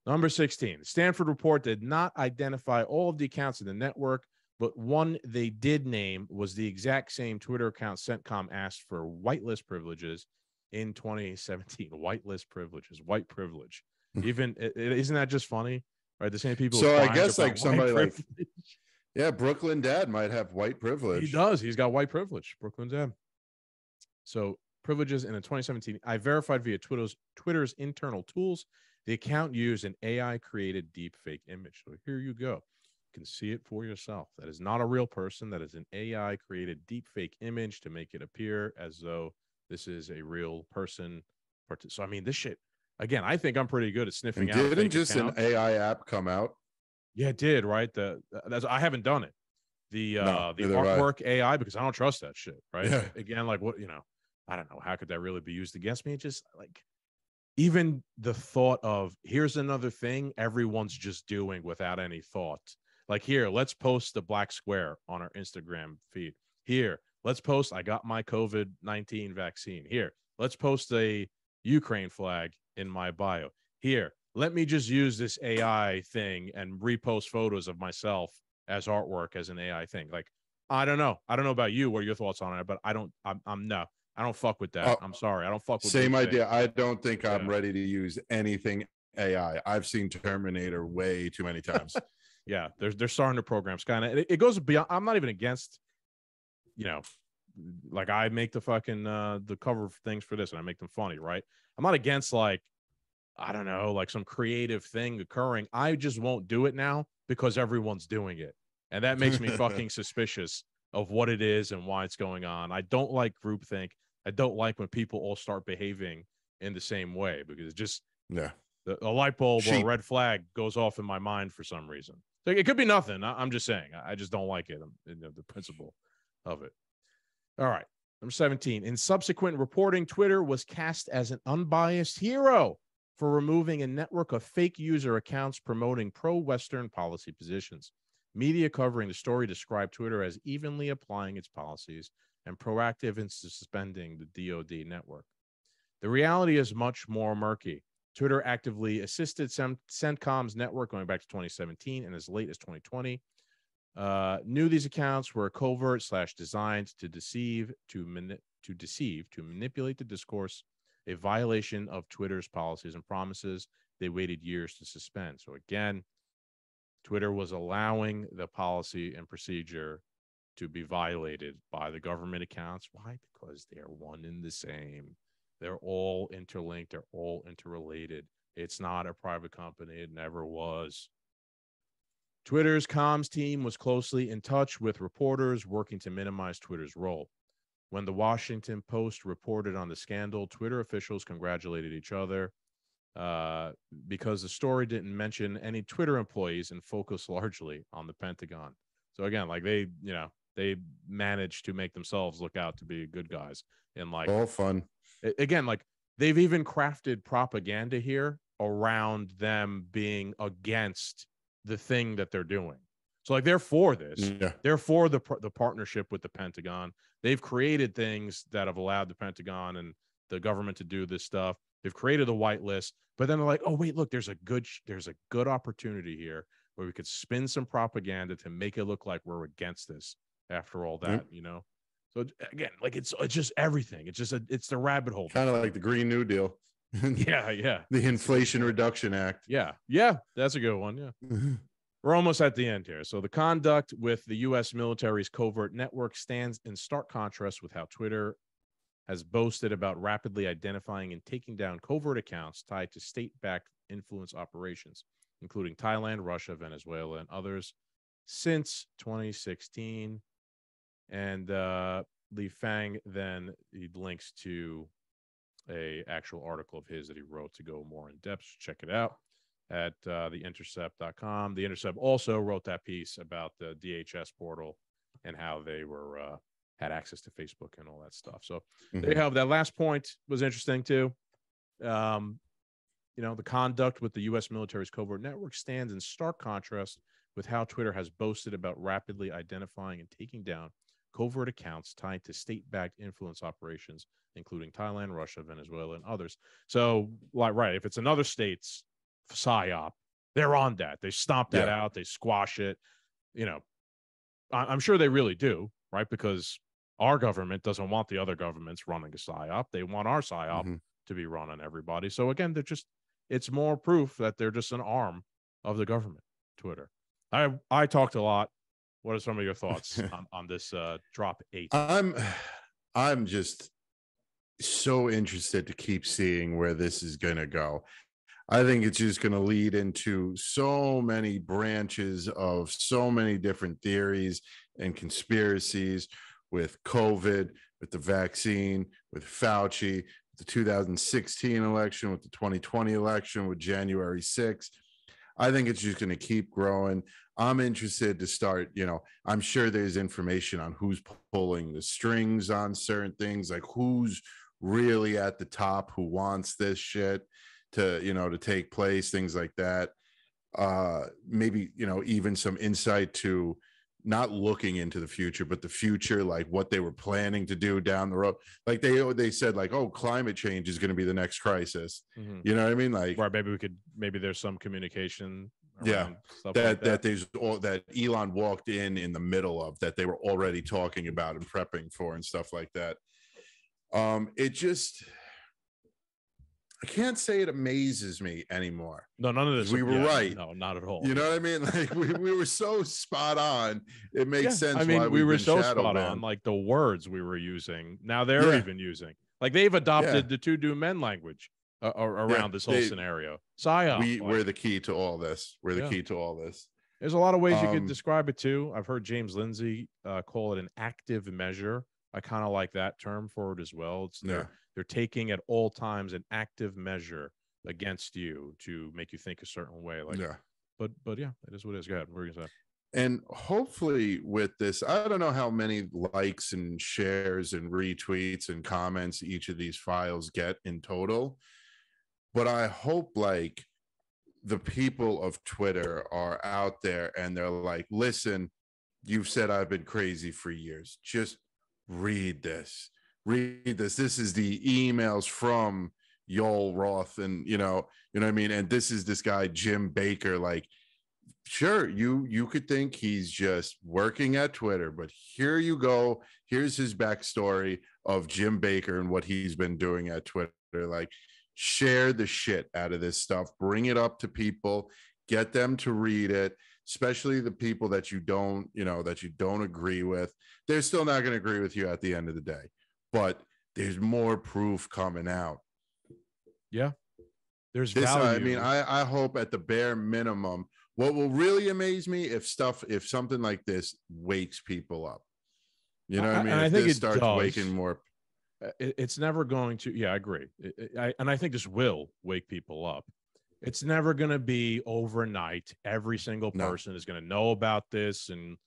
Number 16, the Stanford report did not identify all of the accounts in the network, but one they did name was the exact same Twitter account CENTCOM asked for whitelist privileges in 2017. Whitelist privileges, white privilege. Even isn't that just funny, right? The same people. So I guess like somebody like, Brooklyn Dad might have white privilege. He does. He's got white privilege. Brooklyn Dad. So privileges in 2017, I verified via Twitter's internal tools. The account used an AI-created deepfake image. So here you go. You can see it for yourself. That is not a real person. That is an AI-created deepfake image to make it appear as though this is a real person. So, I mean, this shit, again, I think I'm pretty good at sniffing out. Didn't just accounts. An AI app come out? Yeah, it did, right? I haven't done it. The artwork AI, because I don't trust that shit, right? Yeah. Again, like, what, I don't know. How could that really be used against me? It just, like, even the thought of, here's another thing everyone's just doing without any thought. Like, here, let's post the black square on our Instagram feed. Here, let's post, I got my COVID-19 vaccine. Here, let's post a Ukraine flag in my bio. Here, let me just use this AI thing and repost photos of myself as artwork as an AI thing. Like, I don't know about you, what are your thoughts on it, but I don't fuck with that. I'm sorry. I don't fuck with same things. idea. I don't think I'm ready to use anything AI. I've seen Terminator way too many times. Yeah, they're starting to program Skynet. It goes beyond. I'm not even against, like I make the fucking the cover things for this and I make them funny, right? I'm not against like, I don't know, like some creative thing occurring. I just won't do it now because everyone's doing it. And that makes me fucking suspicious of what it is and why it's going on. I don't like groupthink. I don't like when people all start behaving in the same way, because it just, a light bulb or a red flag goes off in my mind for some reason. So it could be nothing. I'm just saying. I just don't like it. The principle of it. All right. Number 17. In subsequent reporting, Twitter was cast as an unbiased hero for removing a network of fake user accounts promoting pro-Western policy positions. Media covering the story described Twitter as evenly applying its policies and proactive in suspending the DoD network. The reality is much more murky. Twitter actively assisted CENTCOM's network going back to 2017 and as late as 2020. Knew these accounts were covert / designed to deceive, to manipulate the discourse, a violation of Twitter's policies and promises they waited years to suspend. So again, Twitter was allowing the policy and procedure to be violated by the government accounts. Why? Because they're one and the same. They're all interlinked. They're all interrelated. It's not a private company. It never was. Twitter's comms team was closely in touch with reporters working to minimize Twitter's role. When the Washington Post reported on the scandal, Twitter officials congratulated each other because the story didn't mention any Twitter employees and focused largely on the Pentagon. So again, like they managed to make themselves look out to be good guys. And like all fun. Again, like they've even crafted propaganda here around them being against the thing that they're doing. So like they're for this. Yeah. They're for the partnership with the Pentagon. They've created things that have allowed the Pentagon and the government to do this stuff. They've created a whitelist, but then they're like, oh wait, look, there's a good opportunity here where we could spin some propaganda to make it look like we're against this after all that, So again, like it's just everything. It's the rabbit hole. Kind of like the Green New Deal. Yeah. The Inflation Reduction Act. Yeah, that's a good one. Yeah. We're almost at the end here. So the conduct with the U.S. military's covert network stands in stark contrast with how Twitter has boasted about rapidly identifying and taking down covert accounts tied to state-backed influence operations, including Thailand, Russia, Venezuela, and others, since 2016. And Li Fang then he links to a actual article of his that he wrote to go more in depth. Check it out at theintercept.com. The Intercept also wrote that piece about the DHS portal and how they were had access to Facebook and all that stuff. So there you have that. Last point was interesting too. The conduct with the U.S. military's covert network stands in stark contrast with how Twitter has boasted about rapidly identifying and taking down covert accounts tied to state-backed influence operations, including Thailand, Russia, Venezuela, and others. So, like, right, if it's another state's Psy-op, they're on that. They stomp that out. They squash it. I'm sure they really do, right? Because our government doesn't want the other governments running a Psy-op. They want our Psy-op to be run on everybody. So again, it's more proof that they're just an arm of the government, Twitter. I talked a lot. What are some of your thoughts on this drop 8? I'm just so interested to keep seeing where this is going to go. I think it's just going to lead into so many branches of so many different theories and conspiracies with COVID, with the vaccine, with Fauci, with the 2016 election, with the 2020 election, with January 6th. I think it's just going to keep growing. I'm interested to start, I'm sure there's information on who's pulling the strings on certain things, like who's really at the top, who wants this shit to take place, things like that. Maybe, even some insight to not looking into the future, but the future, like what they were planning to do down the road. Like they said, like, oh, climate change is going to be the next crisis. You know what I mean? Like, right, maybe there's some communication yeah, stuff that like there's all that Elon walked in the middle of, that they were already talking about and prepping for and stuff like that. It just, I can't say it amazes me anymore. No, none of this. We were right. No, not at all. You know what I mean? Like we were so spot on. It makes sense. I mean, why we were so spot banned. on. Like the words we were using, now they're even using. Like they've adopted the two-do men language around this whole scenario. Psy-op. We're the key to all this. We're the key to all this. There's a lot of ways you could describe it too. I've heard James Lindsay call it an active measure. I kind of like that term for it as well. It's they're taking at all times an active measure against you to make you think a certain way. Like, but yeah, it is what it is. Go ahead. What are you gonna say? And hopefully with this, I don't know how many likes and shares and retweets and comments each of these files get in total, but I hope like the people of Twitter are out there and they're like, listen, you've said I've been crazy for years. Just read this. This is the emails from Yoel Roth, and you know what I mean. And this is this guy Jim Baker. Like, sure, you could think he's just working at Twitter, but here you go. Here's his backstory of Jim Baker and what he's been doing at Twitter. Like, share the shit out of this stuff. Bring it up to people. Get them to read it. Especially the people that you don't agree with. They're still not going to agree with you at the end of the day. But there's more proof coming out. Yeah, there's value. I mean, I hope at the bare minimum, what will really amaze me if something like this wakes people up. You know what I mean? I think it starts does. waking more. It's never going to. Yeah, I agree. And I think this will wake people up. It's never going to be overnight. Every single person is going to know about this and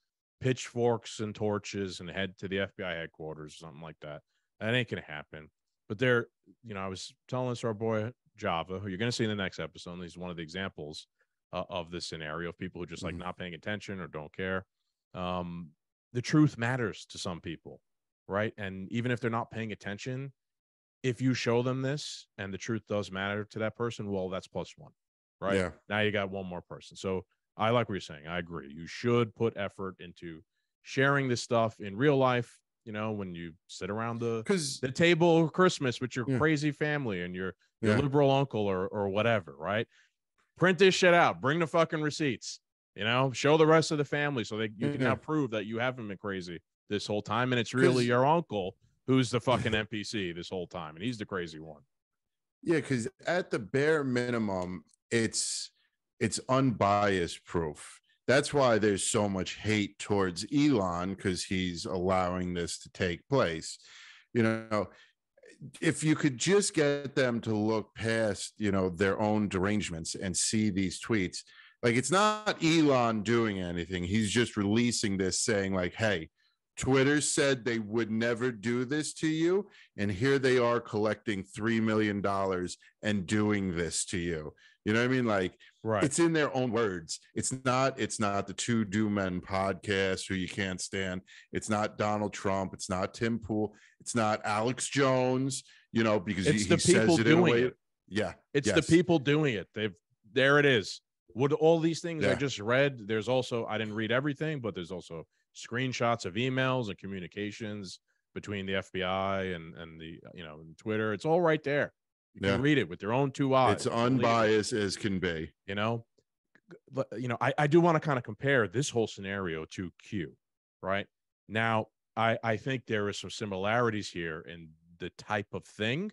pitchforks and torches and head to the FBI headquarters or something like that. That ain't going to happen. But I was telling this to our boy Java, who you're going to see in the next episode. And he's one of the examples of this scenario of people who just like not paying attention or don't care. The truth matters to some people, right? And even if they're not paying attention, if you show them this and the truth does matter to that person, well, that's +1, right? Yeah. Now you got one more person. So I like what you're saying. I agree. You should put effort into sharing this stuff in real life. You know, when you sit around the table of Christmas with your crazy family and your liberal uncle or whatever, right? Print this shit out. Bring the fucking receipts. You know, show the rest of the family so that you can now prove that you haven't been crazy this whole time, and it's really your uncle who's the fucking NPC this whole time, and he's the crazy one. Yeah, because at the bare minimum, it's unbiased proof. That's why there's so much hate towards Elon, because he's allowing this to take place. You know, if you could just get them to look past, their own derangements and see these tweets, like it's not Elon doing anything. He's just releasing this saying like, hey, Twitter said they would never do this to you, and here they are collecting $3 million and doing this to you. You know what I mean? Like, right. It's in their own words. It's not the Two Do Men podcast, who you can't stand. It's not Donald Trump. It's not Tim Pool. It's not Alex Jones. Because it's he says it in a way. Yeah, it's the people doing it. There it is. Would all these things I just read? There's also, I didn't read everything, but there's also screenshots of emails and communications between the FBI and the and Twitter. It's all right there. You can read it with your own 2 eyes. It's unbiased as can be. I do want to kind of compare this whole scenario to Q. Right now, I think there is some similarities here in the type of thing.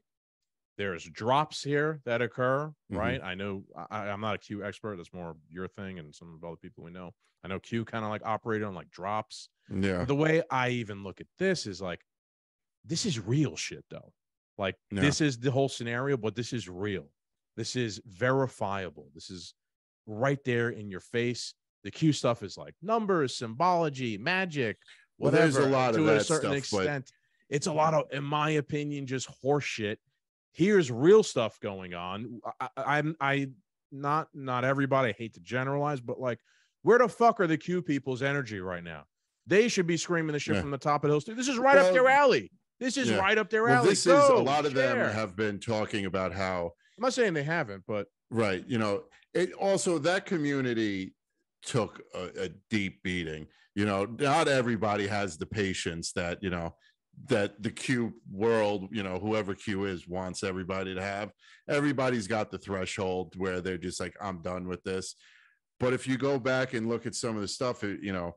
There's drops here that occur, right? I know I'm not a Q expert. That's more your thing and some of the other people we know. I know Q kind of like operated on like drops. Yeah. But the way I even look at this is like, this is real shit though. Like this is the whole scenario, but this is real. This is verifiable. This is right there in your face. The Q stuff is like numbers, symbology, magic, whatever. Well, there's a lot of that to a certain stuff, extent. It's a lot of, in my opinion, just horse shit. Here's real stuff going on. I not everybody, I hate to generalize, but like, where the fuck are the Q people's energy right now? They should be screaming the shit Yeah. from the top of the hills too. This is right up their alley. This is Yeah. right up their Well, alley. this is a Go, lot of them share. have been talking about how, I'm not saying they haven't, but right, you know, it also, that community took a deep beating. You know, not everybody has the patience that, you know, that the Q world, you know, whoever Q is, wants everybody to have. Everybody's got the threshold where they're just like, I'm done with this. But if you go back and look at some of the stuff, you know,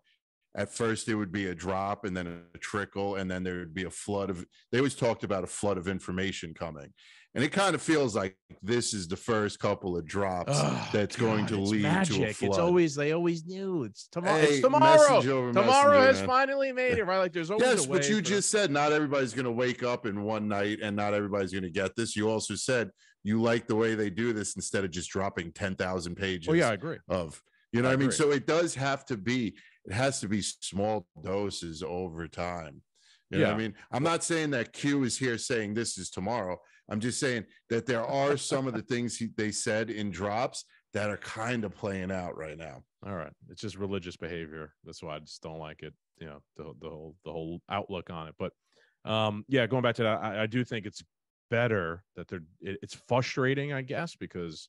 at first it would be a drop and then a trickle, and then there would be a flood of, they always talked about a flood of information coming. And it kind of feels like this is the first couple of drops that's going to it's lead magic. to a flood. It's always, they always knew it's tomorrow. Hey, It's tomorrow. message over Tomorrow messenger, has man. finally made it, right? Like there's always Yes, a way. but you just said not everybody's going to wake up in one night and not everybody's going to get this. You also said you like the way they do this instead of just dropping 10,000 pages. Oh yeah, I agree. Of, you know what I mean? agree. So it does have to be, it has to be small doses over time. You know what I mean? I'm not saying that Q is here saying this is tomorrow. I'm just saying that there are some of the things they said in drops that are kind of playing out right now. All right. It's just religious behavior. That's why I just don't like it. You know, the whole outlook on it. But yeah, going back to that, I do think it's better that it's frustrating, I guess, because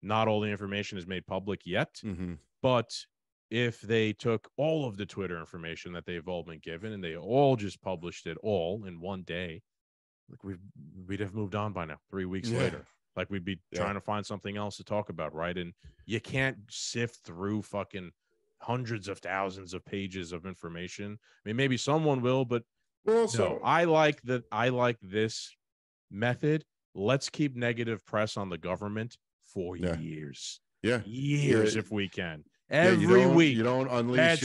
not all the information is made public yet. Mm-hmm. But if they took all of the Twitter information that they've all been given and they all just published it all in one day, like we'd have moved on by now, 3 weeks later. Like we'd be trying to find something else to talk about, right? And you can't sift through fucking hundreds of thousands of pages of information. I mean, maybe someone will, but also, no, I like this method. Let's keep negative press on the government for years. Years if we can. Every week. You don't unleash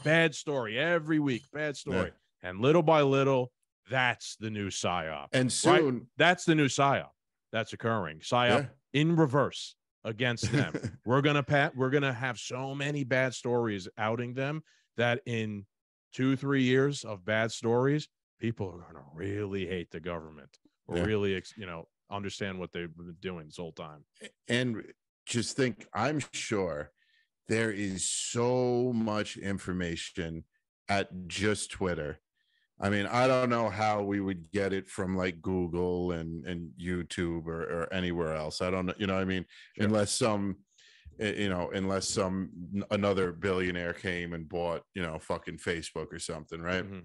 bad story. Every week, bad story. And little by little, that's the new Psy-op. And soon, right? That's the new Psy-op that's occurring. Psy-op in reverse against them. We're gonna have so many bad stories outing them that in 2-3 years of bad stories, people are gonna really hate the government or really, understand what they've been doing this whole time. And just think, I'm sure there is so much information at just Twitter. I mean, I don't know how we would get it from like Google and YouTube or anywhere else. I don't know, you know what I mean? Sure. Unless another billionaire came and bought, fucking Facebook or something, right? Mm-hmm.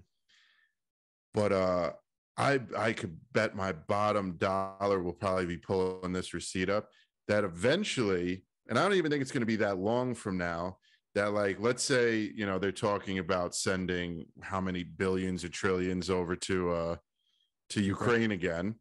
But I could bet my bottom dollar will probably be pulling this receipt up that eventually, and I don't even think it's going to be that long from now, that, like, let's say, they're talking about sending how many billions or trillions over to Ukraine again,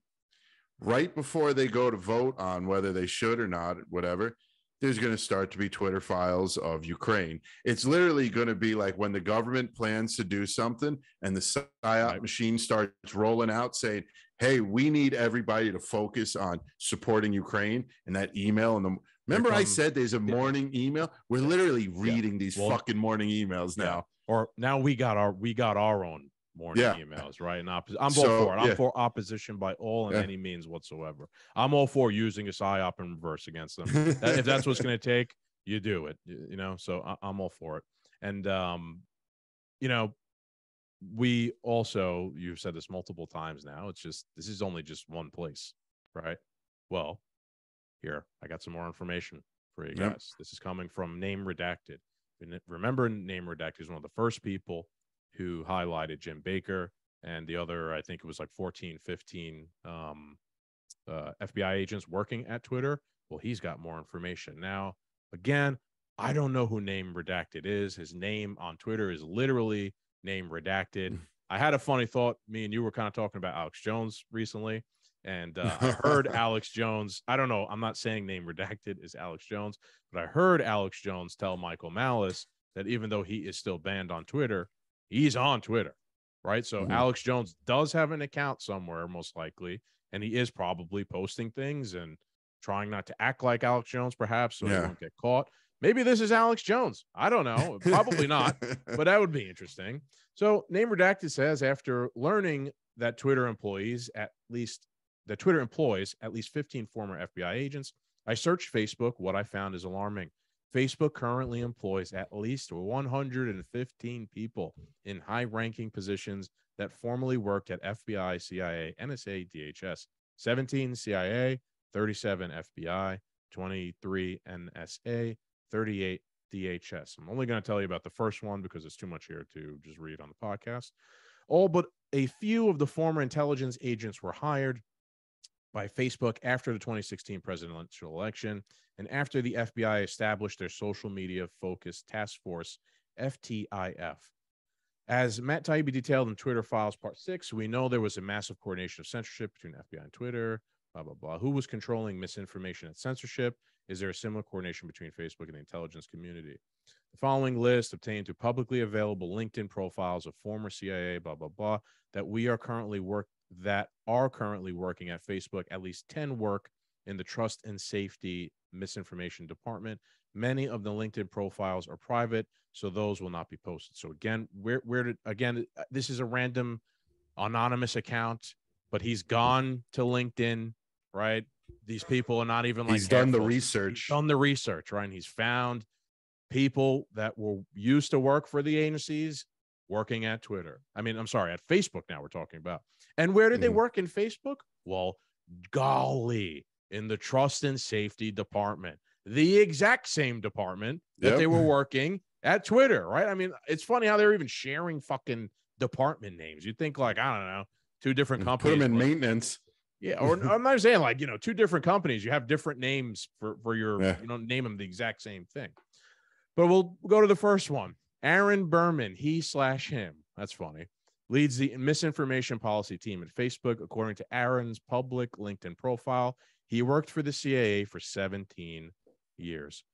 right before they go to vote on whether they should or not, whatever, there's going to start to be Twitter files of Ukraine. It's literally going to be like when the government plans to do something and the Psy-op machine starts rolling out saying, hey, we need everybody to focus on supporting Ukraine, and that email and remember I said there's a morning email? We're literally reading these fucking morning emails now. Or now we got our own morning emails, right? And I'm all for it. I'm for opposition by all and any means whatsoever. I'm all for using a Psy-op in reverse against them. If that's what's going to take, you do it, so I'm all for it. And, we also, you've said this multiple times now, this is only just one place, right? Well, here, I got some more information for you guys. This is coming from Name Redacted. Remember, Name Redacted is one of the first people who highlighted Jim Baker and the other, I think it was like 14, 15 FBI agents working at Twitter. Well, he's got more information. Now, again, I don't know who Name Redacted is. His name on Twitter is literally Name Redacted. I had a funny thought. Me and you were kind of talking about Alex Jones recently. And I heard Alex Jones, I don't know, I'm not saying Name Redacted is Alex Jones, but I heard Alex Jones tell Michael Malice that even though he is still banned on Twitter, he's on Twitter, right? So Alex Jones does have an account somewhere, most likely, and he is probably posting things and trying not to act like Alex Jones, perhaps, so he won't get caught. Maybe this is Alex Jones. I don't know. Probably not, but that would be interesting. So Name Redacted says, after learning that Twitter employs at least 15 former FBI agents, I searched Facebook. What I found is alarming. Facebook currently employs at least 115 people in high-ranking positions that formerly worked at FBI, CIA, NSA, DHS, 17 CIA, 37 FBI, 23 NSA, 38 DHS. I'm only going to tell you about the first one because it's too much here to just read on the podcast. All but a few of the former intelligence agents were hired by Facebook after the 2016 presidential election and after the FBI established their social media focused task force, FTIF. As Matt Taibbi detailed in Twitter Files Part 6, we know there was a massive coordination of censorship between FBI and Twitter, blah, blah, blah. Who was controlling misinformation and censorship? Is there a similar coordination between Facebook and the intelligence community? The following list obtained through publicly available LinkedIn profiles of former CIA, blah, blah, blah, that are currently working at Facebook. At least 10 work in the Trust and Safety Misinformation Department. Many of the LinkedIn profiles are private, so those will not be posted. So again, this is a random anonymous account, but he's gone to LinkedIn, right? These people are not even like he's done the research. He's done the research, right? And he's found people that were used to work for the agencies working at Twitter. I mean, I'm sorry, at Facebook now we're talking about. And where did they work in Facebook? Well, golly, in the Trust and Safety Department, the exact same department that they were working at Twitter, right? I mean, it's funny how they're even sharing fucking department names. You'd think like, I don't know, two different companies. Put them in maintenance. Yeah, or I'm not saying like, two different companies. You have different names for your, name them the exact same thing. But we'll go to the first one. Aaron Berman, he/him. That's funny. Leads the misinformation policy team at Facebook. According to Aaron's public LinkedIn profile, he worked for the CIA for 17 years.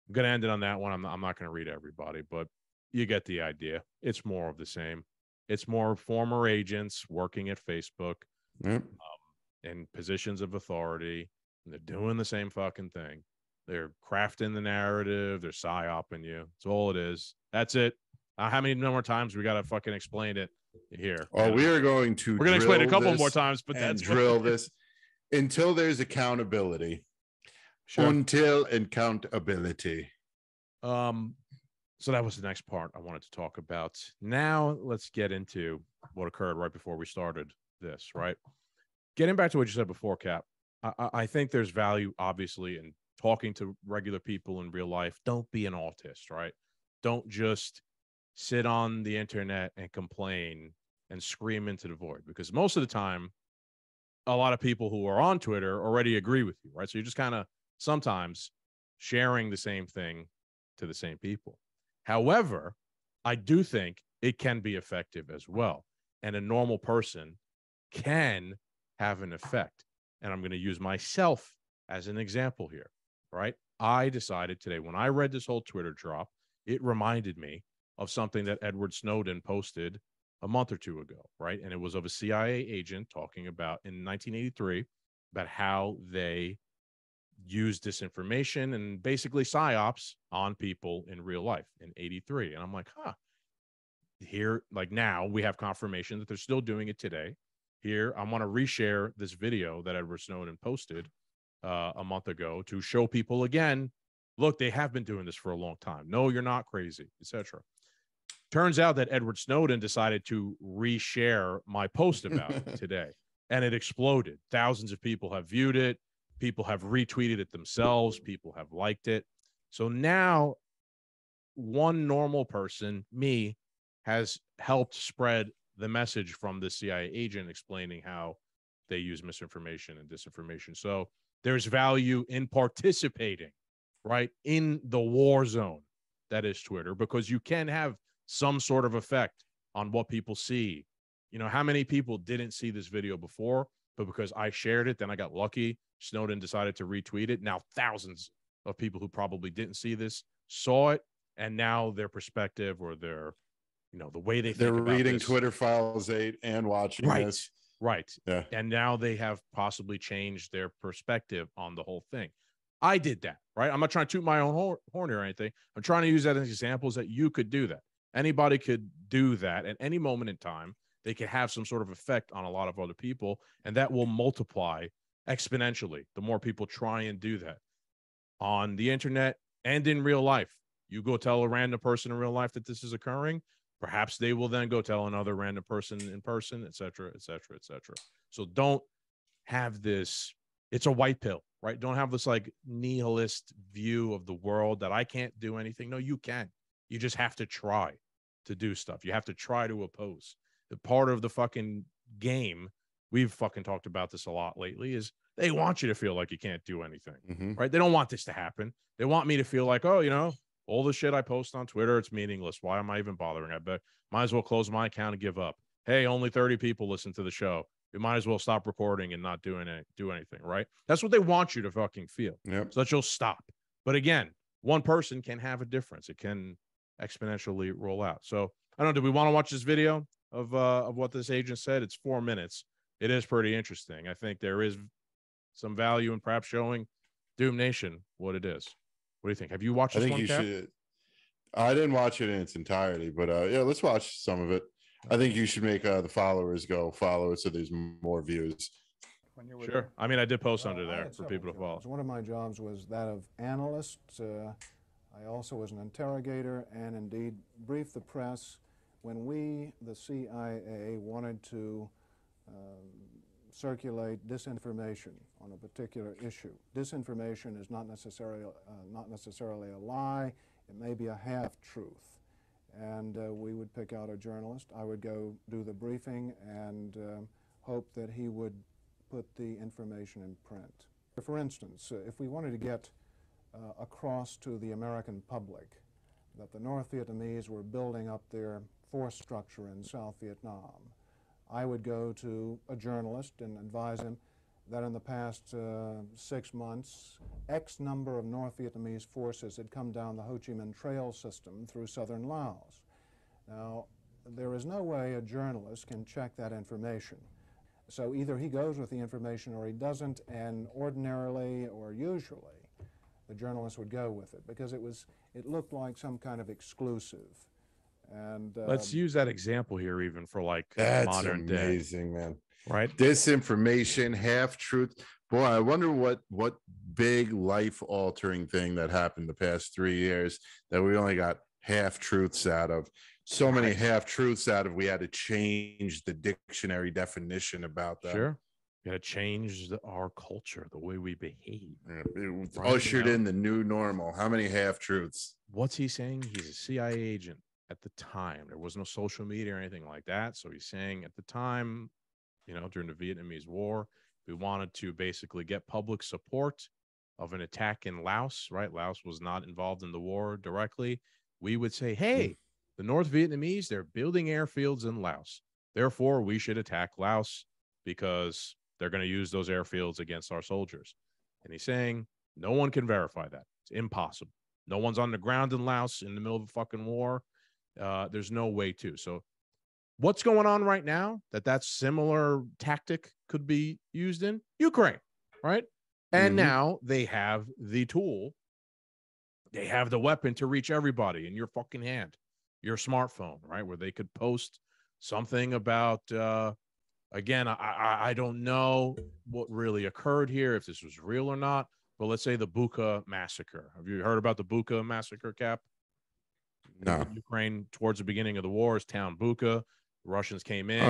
I'm going to end it on that one. I'm not going to read everybody, but you get the idea. It's more of the same. It's more former agents working at Facebook in positions of authority. And they're doing the same fucking thing. They're crafting the narrative. They're psy-opping you. That's all it is. That's it. How many more times we got to fucking explain it here? Oh, we are going to. We're going to explain it a couple more times, but that's drill this until there's accountability. Sure. Until accountability. So that was the next part I wanted to talk about. Now let's get into what occurred right before we started this. Right. Getting back to what you said before, Cap. I think there's value, obviously, in talking to regular people in real life. Don't be an autist, right? Don't just sit on the internet and complain and scream into the void, because most of the time, a lot of people who are on Twitter already agree with you, right? So you're just kind of sometimes sharing the same thing to the same people. However, I do think it can be effective as well. And a normal person can have an effect. And I'm going to use myself as an example here, right? I decided today, when I read this whole Twitter drop, it reminded me of something that Edward Snowden posted a month or two ago, right? And it was of a CIA agent talking about, in 1983, about how they used disinformation and basically psyops on people in real life in 83. And I'm like, here, like now we have confirmation that they're still doing it today. Here, I want to reshare this video that Edward Snowden posted a month ago to show people again, look, they have been doing this for a long time. No, you're not crazy, etc. Turns out that Edward Snowden decided to reshare my post about it today, and it exploded. Thousands of people have viewed it. People have retweeted it themselves. People have liked it. So now one normal person, me, has helped spread the message from the CIA agent explaining how they use misinformation and disinformation. So there's value in participating, right, in the war zone that is Twitter, because you can have some sort of effect on what people see. How many people didn't see this video before, but because I shared it, then I got lucky. Snowden decided to retweet it. Now thousands of people who probably didn't see this saw it, and now their perspective or their, the way they're reading this, Twitter Files 8 and watching this. Right. Yeah. And now they have possibly changed their perspective on the whole thing. I did that, right? I'm not trying to toot my own horn or anything. I'm trying to use that as examples that you could do that. Anybody could do that at any moment in time. They could have some sort of effect on a lot of other people, and that will multiply exponentially the more people try and do that on the internet And in real life, you go tell a random person in real life that this is occurring. Perhaps they will then go tell another random person in person, et cetera, et cetera, et cetera. So don't have this, it's a white pill, right? Don't have this like nihilist view of the world that I can't do anything. No, you can. You just have to try to do stuff. You have to try to oppose. The part of the fucking game, we've fucking talked about this a lot lately, is they want you to feel like you can't do anything, right? They don't want this to happen. They want me to feel like, oh, you know, all the shit I post on Twitter, it's meaningless. Why am I even bothering? I bet might as well close my account and give up. Hey, only 30 people listen to the show. We might as well stop recording and not do anything, right? That's what they want you to fucking feel, so that you'll stop. But again, one person can have a difference. It can exponentially roll out. So I don't know. Do we want to watch this video of what this agent said? It's 4 minutes. It is pretty interesting. I think there is some value in perhaps showing Doom Nation what it is. What do you think? Have you watched this one, Cap? Should. I didn't watch it in its entirety, but yeah, let's watch some of it. I think you should make the followers go follow it so there's more views. Sure. I mean, I did post under there for people to follow. One of my jobs was that of analyst. I also was an interrogator and indeed briefed the press when we, the CIA, wanted to circulate disinformation on a particular issue. Disinformation is not necessarily a lie. It may be a half-truth. And we would pick out a journalist. I would go do the briefing and hope that he would put the information in print. For instance, if we wanted to get across to the American public that the North Vietnamese were building up their force structure in South Vietnam, I would go to a journalist and advise him that in the past 6 months, X number of North Vietnamese forces had come down the Ho Chi Minh Trail system through southern Laos. Now, there is no way a journalist can check that information. So either he goes with the information or he doesn't, and ordinarily or usually, the journalist would go with it because it looked like some kind of exclusive. And let's use that example here, even for like modern day. That's amazing, man. Right? Disinformation, half truth. Boy, I wonder what big life altering thing that happened the past 3 years that we only got half truths out of. So many half truths out of. We had to change the dictionary definition about that. Sure. We got to change our culture, the way we behave. It ushered in the new normal. How many half truths? What's he saying? He's a CIA agent at the time. There was no social media or anything like that. So he's saying at the time, you know, during the Vietnamese War, we wanted to basically get public support of an attack in Laos, right? Laos was not involved in the war directly. We would say, hey, the North Vietnamese, they're building airfields in Laos. Therefore, we should attack Laos because they're going to use those airfields against our soldiers. And he's saying no one can verify that. It's impossible. No one's on the ground in Laos in the middle of a fucking war. There's no way to. So what's going on right now that similar tactic could be used in? Ukraine, right? And now they have the tool. They have the weapon to reach everybody in your fucking hand, your smartphone, right? Where they could post something about, again, I don't know what really occurred here, if this was real or not, but let's say the Bucha massacre. Have you heard about the Bucha massacre, Cap? No. In Ukraine, towards the beginning of the war, is town Bucha. The Russians came in,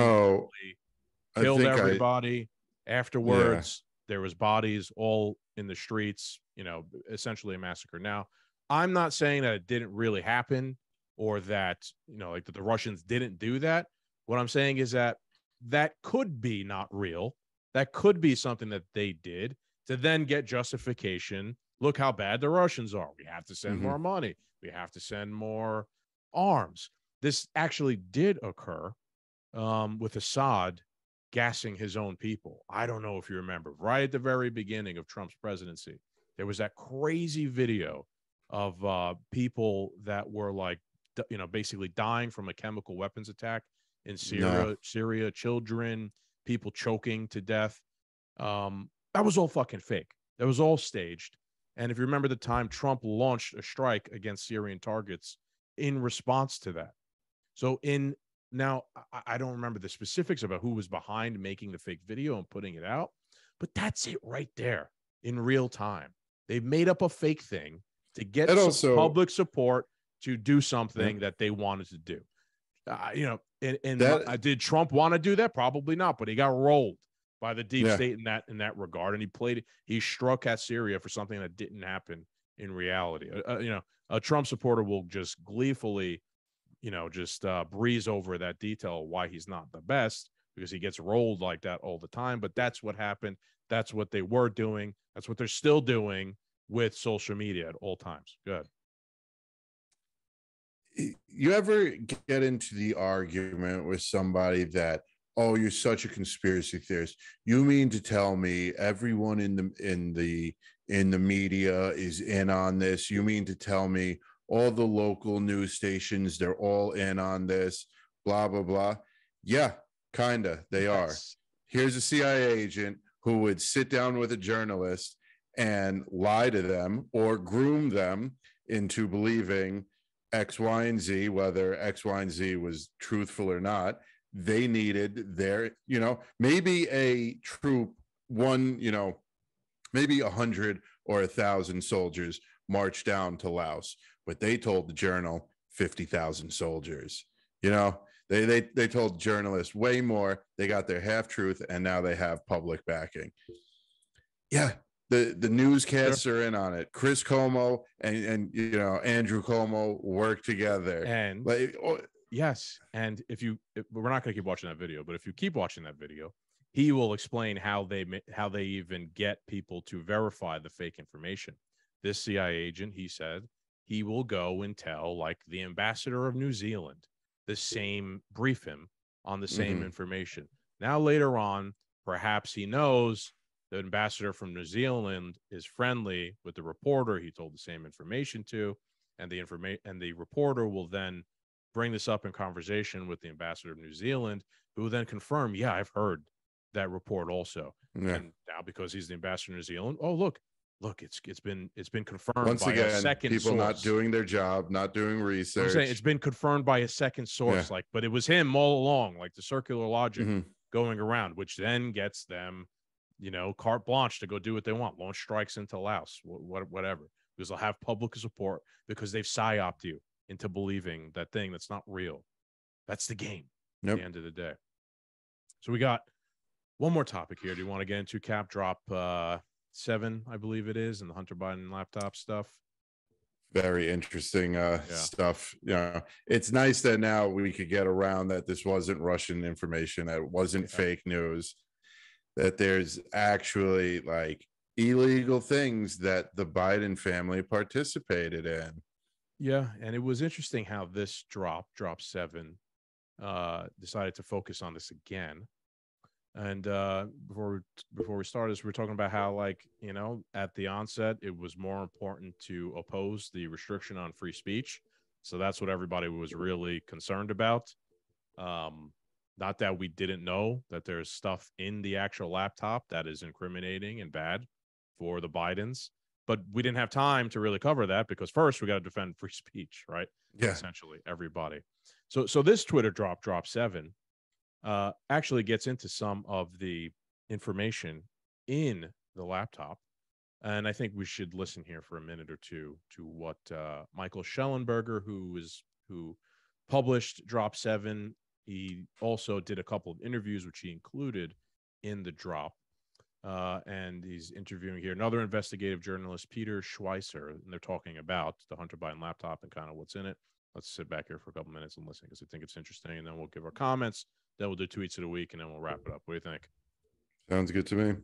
killed everybody. Afterwards, there was bodies all in the streets, you know, essentially a massacre. Now, I'm not saying that it didn't really happen or that, you know, like that the Russians didn't do that. What I'm saying is that could be not real. That could be something that they did to then get justification. Look how bad the Russians are. We have to send more money. We have to send more arms. This actually did occur with Assad gassing his own people. I don't know if you remember, right at the very beginning of Trump's presidency, there was that crazy video of people that were like, you know, basically dying from a chemical weapons attack in Syria, children, people choking to death. That was all fucking fake. That was all staged. And if you remember the time, Trump launched a strike against Syrian targets in response to that. So now I don't remember the specifics about who was behind making the fake video and putting it out, but that's it right there in real time. They've made up a fake thing. to get And some also- public support to do something that they wanted to do. Did Trump want to do that? Probably not, but he got rolled by the deep state in that regard, and he struck at Syria for something that didn't happen in reality. A Trump supporter will just gleefully, breeze over that detail why he's not the best, because he gets rolled like that all the time. But that's what happened. That's what they were doing. That's what they're still doing with social media at all times. Good. You ever get into the argument with somebody that, oh, you're such a conspiracy theorist? You mean to tell me everyone in the media is in on this? You mean to tell me all the local news stations, they're all in on this, blah, blah, blah? Yeah, kinda, they are. Here's a CIA agent who would sit down with a journalist and lie to them or groom them into believing X, Y, and Z, whether X, Y, and Z was truthful or not. They needed their, maybe a troop, maybe 100 or 1,000 soldiers marched down to Laos, but they told the journal 50,000 soldiers. They told journalists way more. They got their half truth, and now they have public backing. Yeah. The newscasts are in on it. Chris Cuomo and Andrew Cuomo work together. And yes, and we're not going to keep watching that video, but if you keep watching that video, he will explain how they even get people to verify the fake information. This CIA agent, he said, he will go and tell, like, the ambassador of New Zealand, brief him on the same information. Now later on, perhaps he knows the ambassador from New Zealand is friendly with the reporter he told the same information to, and the reporter will then bring this up in conversation with the ambassador of New Zealand, who will then confirm, yeah, I've heard that report also. Yeah. And now, because he's the ambassador of New Zealand, oh, look, it's been confirmed once by again, a second people source. Not doing their job, not doing research. I'm saying it's been confirmed by a second source, but it was him all along, like the circular logic going around, which then gets them, carte blanche to go do what they want, launch strikes into Laos, whatever, because they'll have public support, because they've psyoped you into believing that thing that's not real. That's the game at the end of the day. So we got one more topic here. Do you want to get into Cap Drop 7, I believe it is, and the Hunter Biden laptop stuff? Very interesting stuff. It's nice that now we could get around that this wasn't Russian information, that it wasn't fake news, that there's actually like illegal things that the Biden family participated in. Yeah, and it was interesting how this drop 7, decided to focus on this again. And before we started this, we were talking about how, like, at the onset, it was more important to oppose the restriction on free speech. So that's what everybody was really concerned about. Not that we didn't know that there's stuff in the actual laptop that is incriminating and bad for the Bidens, but we didn't have time to really cover that, because first we got to defend free speech, right? Yeah. Essentially everybody. So this Twitter drop 7 actually gets into some of the information in the laptop. And I think we should listen here for a minute or two to what Michael Schellenberger, who published drop 7, he also did a couple of interviews, which he included in the drop. And he's interviewing here another investigative journalist, Peter Schweizer, and they're talking about the Hunter Biden laptop and kind of what's in it. Let's sit back here for a couple minutes and listen, because I think it's interesting, and then we'll give our comments. Then we'll do tweets of the week, and then we'll wrap it up. What do you think? Sounds good to me.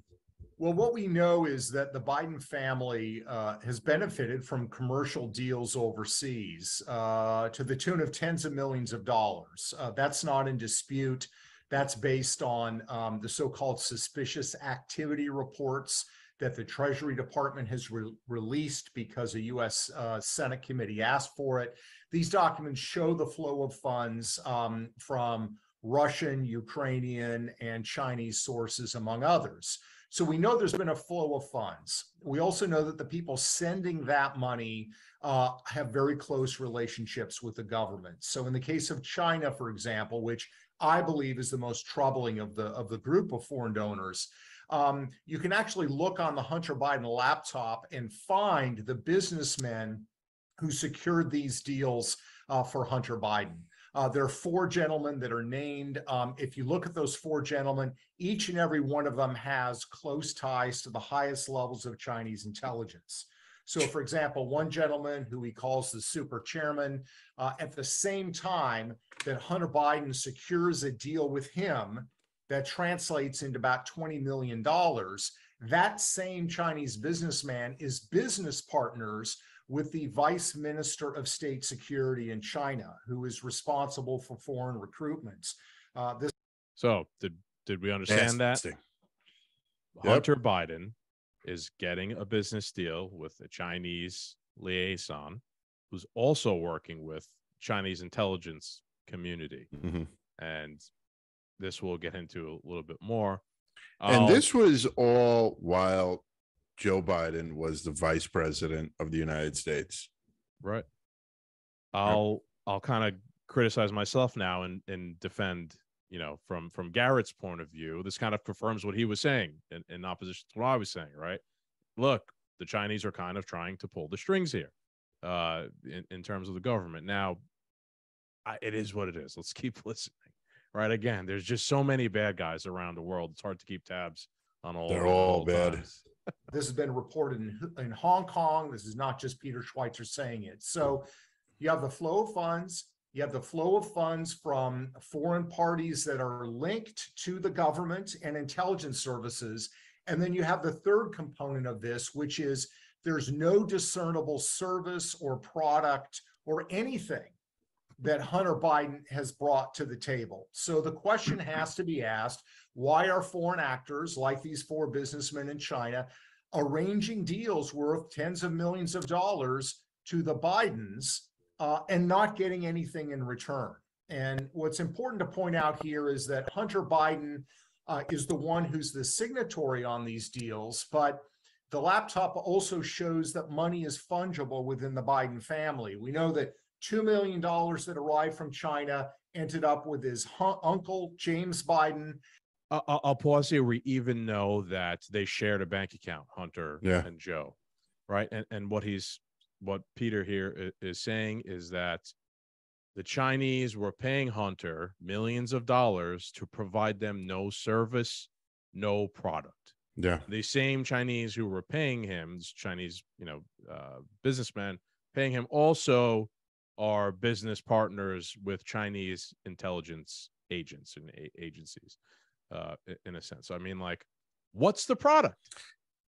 Well, what we know is that the Biden family has benefited from commercial deals overseas to the tune of tens of millions of dollars. That's not in dispute. That's based on the so-called suspicious activity reports that the Treasury Department has released because a U.S. Senate committee asked for it. These documents show the flow of funds from Russian, Ukrainian, and Chinese sources, among others. So we know there's been a flow of funds. We also know that the people sending that money have very close relationships with the government. So in the case of China, for example, which I believe is the most troubling of the group of foreign donors, You can actually look on the Hunter Biden laptop and find the businessmen who secured these deals for Hunter Biden. There are 4 gentlemen that are named. If you look at those 4 gentlemen, each and every one of them has close ties to the highest levels of Chinese intelligence. So, for example, one gentleman who he calls the super chairman, at the same time that Hunter Biden secures a deal with him that translates into about $20 million, that same Chinese businessman is business partners with the Vice Minister of State Security in China, who is responsible for foreign recruitments. So did we understand that? Yep. Hunter Biden is getting a business deal with a Chinese liaison who's also working with Chinese intelligence community. Mm-hmm. And this we'll get into a little bit more. And this was all while Joe Biden was the vice president of the United States. Right. I'll kind of criticize myself now and defend, from Garrett's point of view. This kind of confirms what he was saying in opposition to what I was saying, right? Look, the Chinese are kind of trying to pull the strings here in terms of the government. Now, it is what it is. Let's keep listening, right? Again, there's just so many bad guys around the world. It's hard to keep tabs on all. They're all bad. Times. This has been reported in Hong Kong. This is not just Peter Schweitzer saying it. So you have the flow of funds. You have the flow of funds from foreign parties that are linked to the government and intelligence services. And then you have the third component of this, which is there's no discernible service or product or anything that Hunter Biden has brought to the table. So the question has to be asked, why are foreign actors like these 4 businessmen in China arranging deals worth tens of millions of dollars to the Bidens and not getting anything in return? And what's important to point out here is that Hunter Biden is the one who's the signatory on these deals, but the laptop also shows that money is fungible within the Biden family. We know that $2 million that arrived from China ended up with his uncle, James Biden. I'll pause here. We even know that they shared a bank account, Hunter and Joe, right? And what Peter here is saying is that the Chinese were paying Hunter millions of dollars to provide them no service, no product. Yeah. The same Chinese who were paying him, Chinese, businessmen paying him, also are business partners with Chinese intelligence agents and agencies, in a sense. I mean, like, what's the product?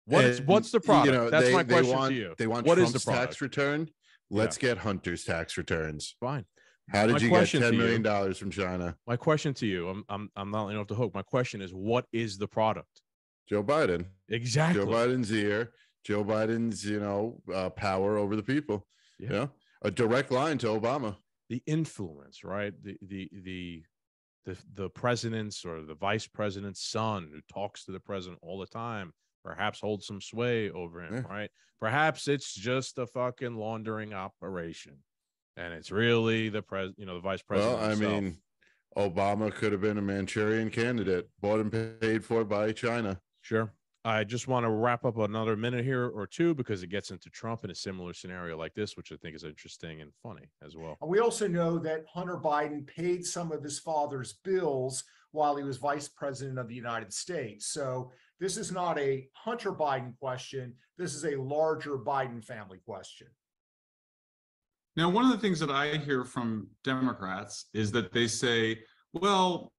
What's the product? That's my question to you. They want what Trump's is the product? tax return. Let's get Hunter's tax returns. Fine. How did you get $10 million from China? My question to you, I'm not letting you off the hook. My question is, what is the product? Joe Biden. Exactly. Joe Biden's ear. Joe Biden's, power over the people. Yeah. A direct line to Obama. The influence, right? The president's or the vice president's son who talks to the president all the time, perhaps holds some sway over him, right? Perhaps it's just a fucking laundering operation, and it's really the vice president. Well, himself. I mean, Obama could have been a Manchurian candidate, bought and paid for by China. Sure. I just want to wrap up another minute here or two because it gets into Trump in a similar scenario like this, which I think is interesting and funny as well. We also know that Hunter Biden paid some of his father's bills while he was vice president of the United States. So this is not a Hunter Biden question. This is a larger Biden family question. Now, one of the things that I hear from Democrats is that they say, well,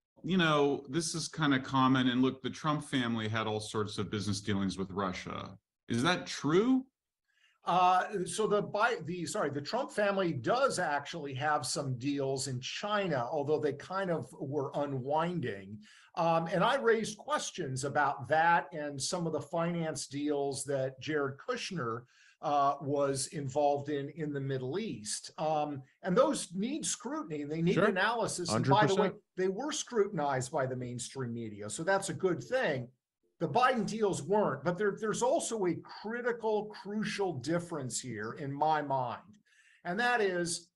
this is kind of common. And look, the Trump family had all sorts of business dealings with Russia. Is that true? So the Trump family does actually have some deals in China, although they kind of were unwinding. And I raised questions about that and some of the finance deals that Jared Kushner was involved in the Middle East. And those need scrutiny and they need analysis. And by the way, they were scrutinized by the mainstream media. So that's a good thing. The Biden deals weren't, but there's also a crucial difference here in my mind. And that is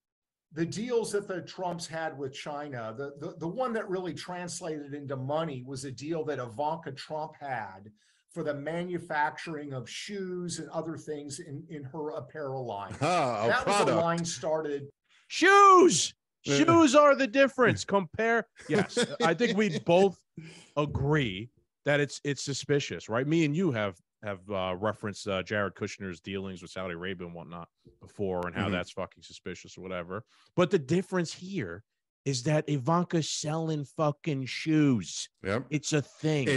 the deals that the Trumps had with China, the one that really translated into money was a deal that Ivanka Trump had for the manufacturing of shoes and other things in her apparel line. That was a line started. Shoes are the difference. Compare. Yes, I think we both agree that it's suspicious, right? Me and you have referenced Jared Kushner's dealings with Saudi Arabia and whatnot before, and how that's fucking suspicious or whatever. But the difference here is that Ivanka's selling fucking shoes. Yep. It's a thing.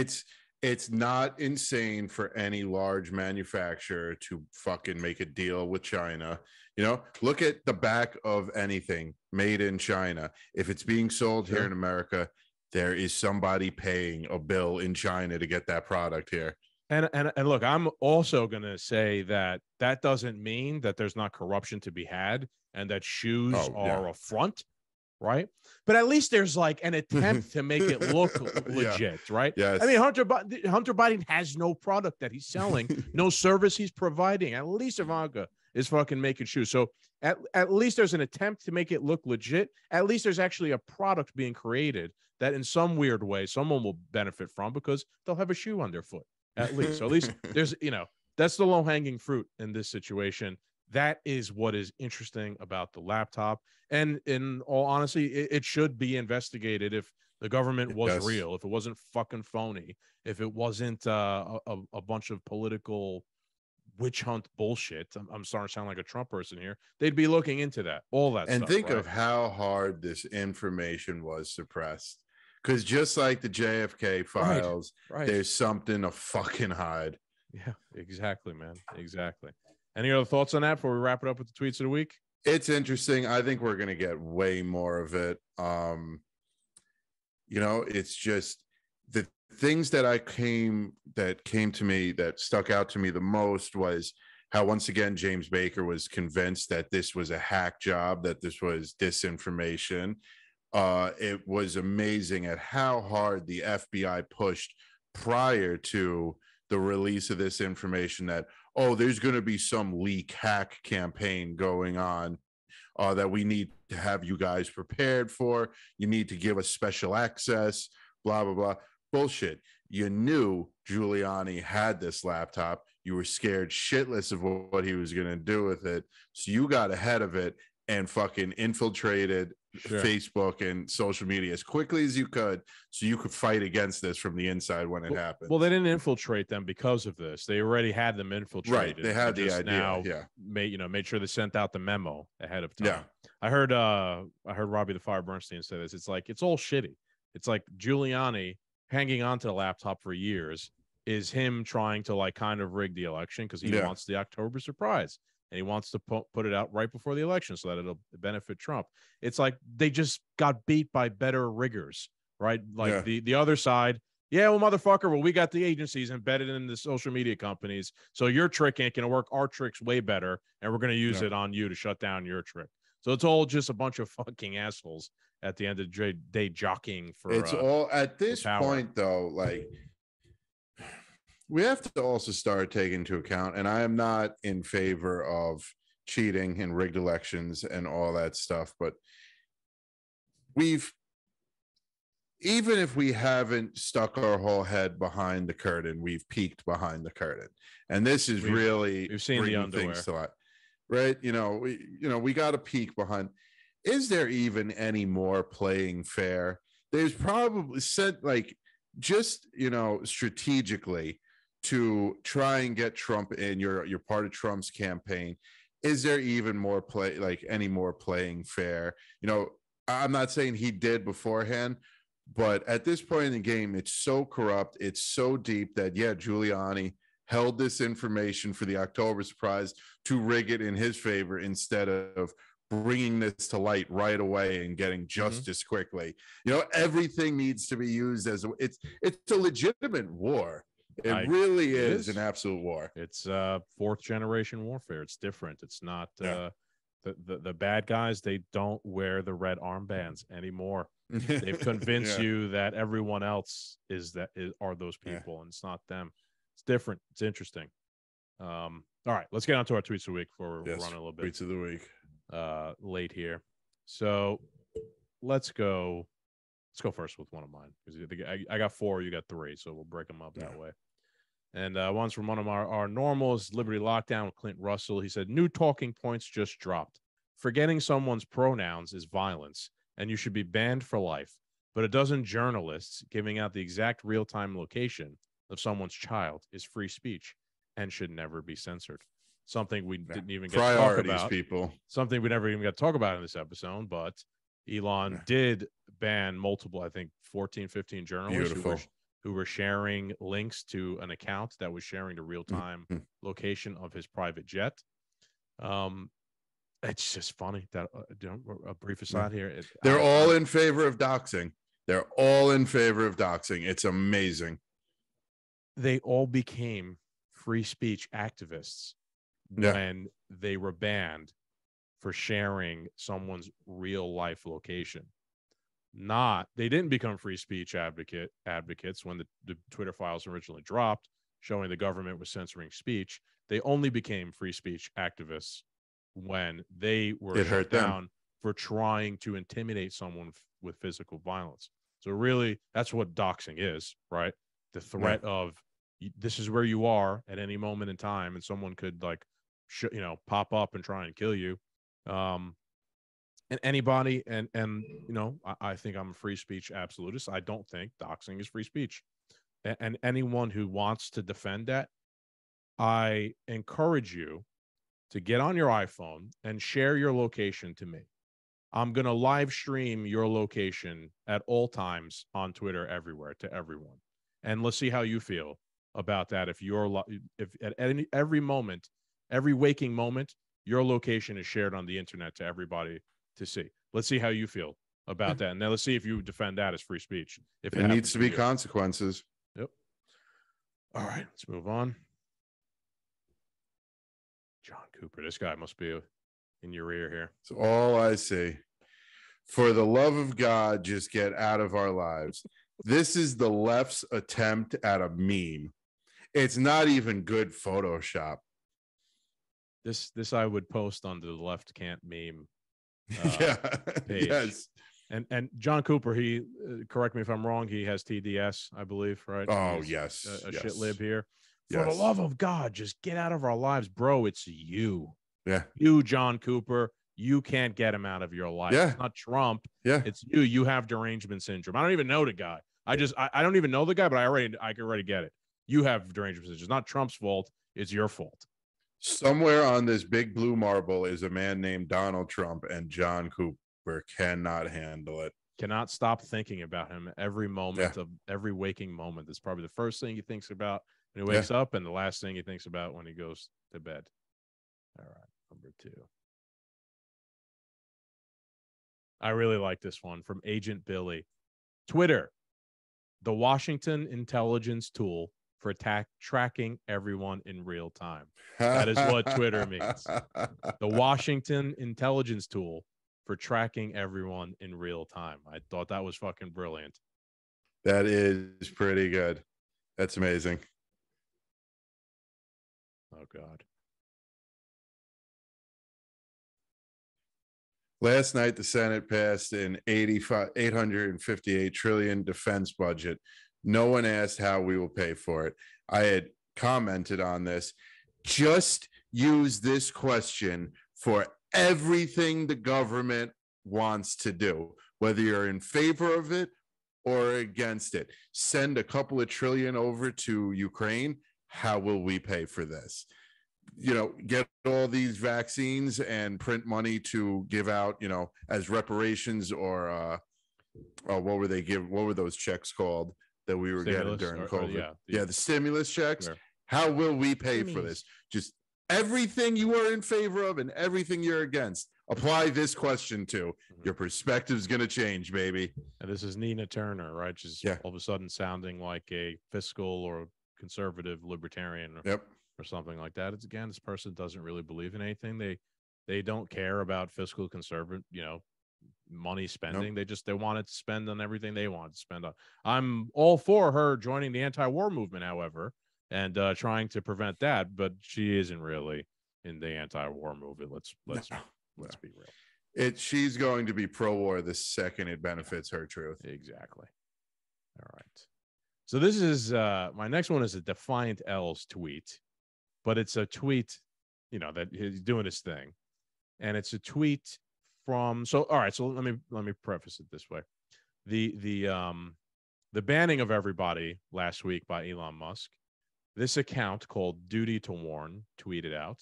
It's not insane for any large manufacturer to fucking make a deal with China. You know, look at the back of anything made in China. If it's being sold here in America, there is somebody paying a bill in China to get that product here. And look, I'm also going to say that doesn't mean that there's not corruption to be had and that shoes are a front, right? But at least there's like an attempt to make it look legit, right? Yes. I mean, Hunter Biden has no product that he's selling, no service he's providing. At least Ivanka is fucking making shoes. So at least there's an attempt to make it look legit. At least there's actually a product being created that in some weird way someone will benefit from because they'll have a shoe on their foot. At least. So at least there's, that's the low-hanging fruit in this situation. That is what is interesting about the laptop. And in all honesty, it should be investigated if the government was real, if it wasn't fucking phony, if it wasn't a bunch of political witch hunt bullshit. I'm starting to sound like a Trump person here. They'd be looking into that, all that and stuff. Think of how hard this information was suppressed. Because just like the JFK files, there's something to fucking hide. Yeah, exactly, man. Exactly. Any other thoughts on that before we wrap it up with the tweets of the week? It's interesting. I think we're going to get way more of it. It's just the things that came to me, that stuck out to me the most was how once again James Baker was convinced that this was a hack job, that this was disinformation. It was amazing at how hard the FBI pushed prior to the release of this information that, there's going to be some leak hack campaign going on that we need to have you guys prepared for. You need to give us special access, blah, blah, blah. Bullshit. You knew Giuliani had this laptop. You were scared shitless of what he was going to do with it. So you got ahead of it and fucking infiltrated Facebook and social media as quickly as you could, so you could fight against this from the inside when it happened. Well, they didn't infiltrate them because of this. They already had them infiltrated. Right. They had the idea. Now, made sure they sent out the memo ahead of time. Yeah. I heard Robbie the Fire Bernstein say this. It's like, it's all shitty. It's like Giuliani hanging on to the laptop for years is him trying to like kind of rig the election because he wants the October surprise. And he wants to put it out right before the election so that it'll benefit Trump. It's like they just got beat by better riggers, right? Like the other side, motherfucker, we got the agencies embedded in the social media companies. So your trick ain't going to work. Our trick's way better. And we're going to use it on you to shut down your trick. So it's all just a bunch of fucking assholes at the end of the day jockeying for it's all at this point, though, like, we have to also start taking into account, and I am not in favor of cheating and rigged elections and all that stuff, but even if we haven't stuck our whole head behind the curtain, we've peeked behind the curtain. And this is we've seen the underwear things to light, right? We got to peek behind. Is there even any more playing fair? There's probably strategically, to try and get Trump in, you're part of Trump's campaign. Is there even more any more playing fair? I'm not saying he did beforehand, but at this point in the game, it's so corrupt, it's so deep that Giuliani held this information for the October surprise to rig it in his favor instead of bringing this to light right away and getting justice quickly. Everything needs to be used as it's a legitimate war. It really is an absolute war. It's fourth generation warfare. It's different. It's not the bad guys. They don't wear the red armbands anymore. They've convinced you that everyone else are those people, and it's not them. It's different. It's interesting. All right, let's get on to our tweets of the week before we're running a little bit. Tweets of the week. Late here. So let's go first with one of mine, because I got 4, you got 3, so we'll break them up that way. And one's from one of our normals, Liberty Lockdown with Clint Russell. He said, new talking points just dropped. Forgetting someone's pronouns is violence, and you should be banned for life. But a dozen journalists giving out the exact real-time location of someone's child is free speech and should never be censored. Something we didn't even get to talk about. People. Something we never even got to talk about in this episode, but Elon did ban multiple, I think 14, 15 journalists who were sharing links to an account that was sharing the real-time location of his private jet. It's just funny that a brief aside here. They're all in favor of doxing. They're all in favor of doxing. It's amazing. They all became free speech activists when they were banned for sharing someone's real life location. They didn't become free speech advocates when the Twitter files originally dropped, showing the government was censoring speech. They only became free speech activists when they were shut down for trying to intimidate someone with physical violence. So really, that's what doxing is, right? The threat of this is where you are at any moment in time, and someone could pop up and try and kill you. And anybody, and I think I'm a free speech absolutist. I don't think doxing is free speech. And anyone who wants to defend that, I encourage you to get on your iPhone and share your location to me. I'm going to live stream your location at all times on Twitter everywhere to everyone. And let's see how you feel about that. If at every moment, every waking moment, your location is shared on the internet to everybody to see. Let's see how you feel about that. And then let's see if you defend that as free speech. If it needs to be consequences. Yep. All right, let's move on. John Cooper, this guy must be in your ear here. It's all I see. For the love of God, just get out of our lives. This is the left's attempt at a meme. It's not even good Photoshop. This I would post on the Left Can't Meme page. Yes. And John Cooper, he correct me if I'm wrong, he has TDS, I believe, right? Oh, He's yes. A shit lib here. For the love of God, just get out of our lives, bro. It's you. Yeah. You, John Cooper. You can't get him out of your life. Yeah. It's not Trump. Yeah. It's you. You have derangement syndrome. I don't even know the guy. I don't even know the guy, but I can already get it. You have derangement syndrome. It's not Trump's fault. It's your fault. Somewhere on this big blue marble is a man named Donald Trump, and John Cooper cannot handle it. Cannot stop thinking about him every moment of every waking moment. That's probably the first thing he thinks about when he wakes up, and the last thing he thinks about when he goes to bed. All right, number 2. I really like this one from Agent Billy. Twitter, the Washington intelligence tool for tracking everyone in real time. That is what Twitter means. The Washington intelligence tool for tracking everyone in real time. I thought that was fucking brilliant. That is pretty good. That's amazing. Oh, God. Last night, the Senate passed an $858 trillion defense budget. No one asked how we will pay for it. I had commented on this. Just use this question for everything the government wants to do, whether you're in favor of it or against it. Send a couple of trillion over to Ukraine. How will we pay for this? Get all these vaccines and print money to give out, as reparations or what were those checks called that we were getting during COVID? The stimulus checks. Sure. How will we pay for this? Just everything you are in favor of and everything you're against. Apply this question to. Your perspective is going to change, baby. And this is Nina Turner, right? Just all of a sudden sounding like a fiscal or conservative libertarian. Or something like that. It's again, this person doesn't really believe in anything. They don't care about fiscal conservative, money spending. Nope. They want it to spend on everything they want to spend on. I'm all for her joining the anti-war movement, however, and trying to prevent that, but she isn't really in the anti-war movement. Let's be real. She's going to be pro-war the second it benefits her truth. Exactly. All right. So this is my next one is a Defiant L's tweet, but it's a tweet, that he's doing his thing. And it's a tweet from all right, so let me preface it this way. The banning of everybody last week by Elon Musk. This account called Duty to Warn tweeted out,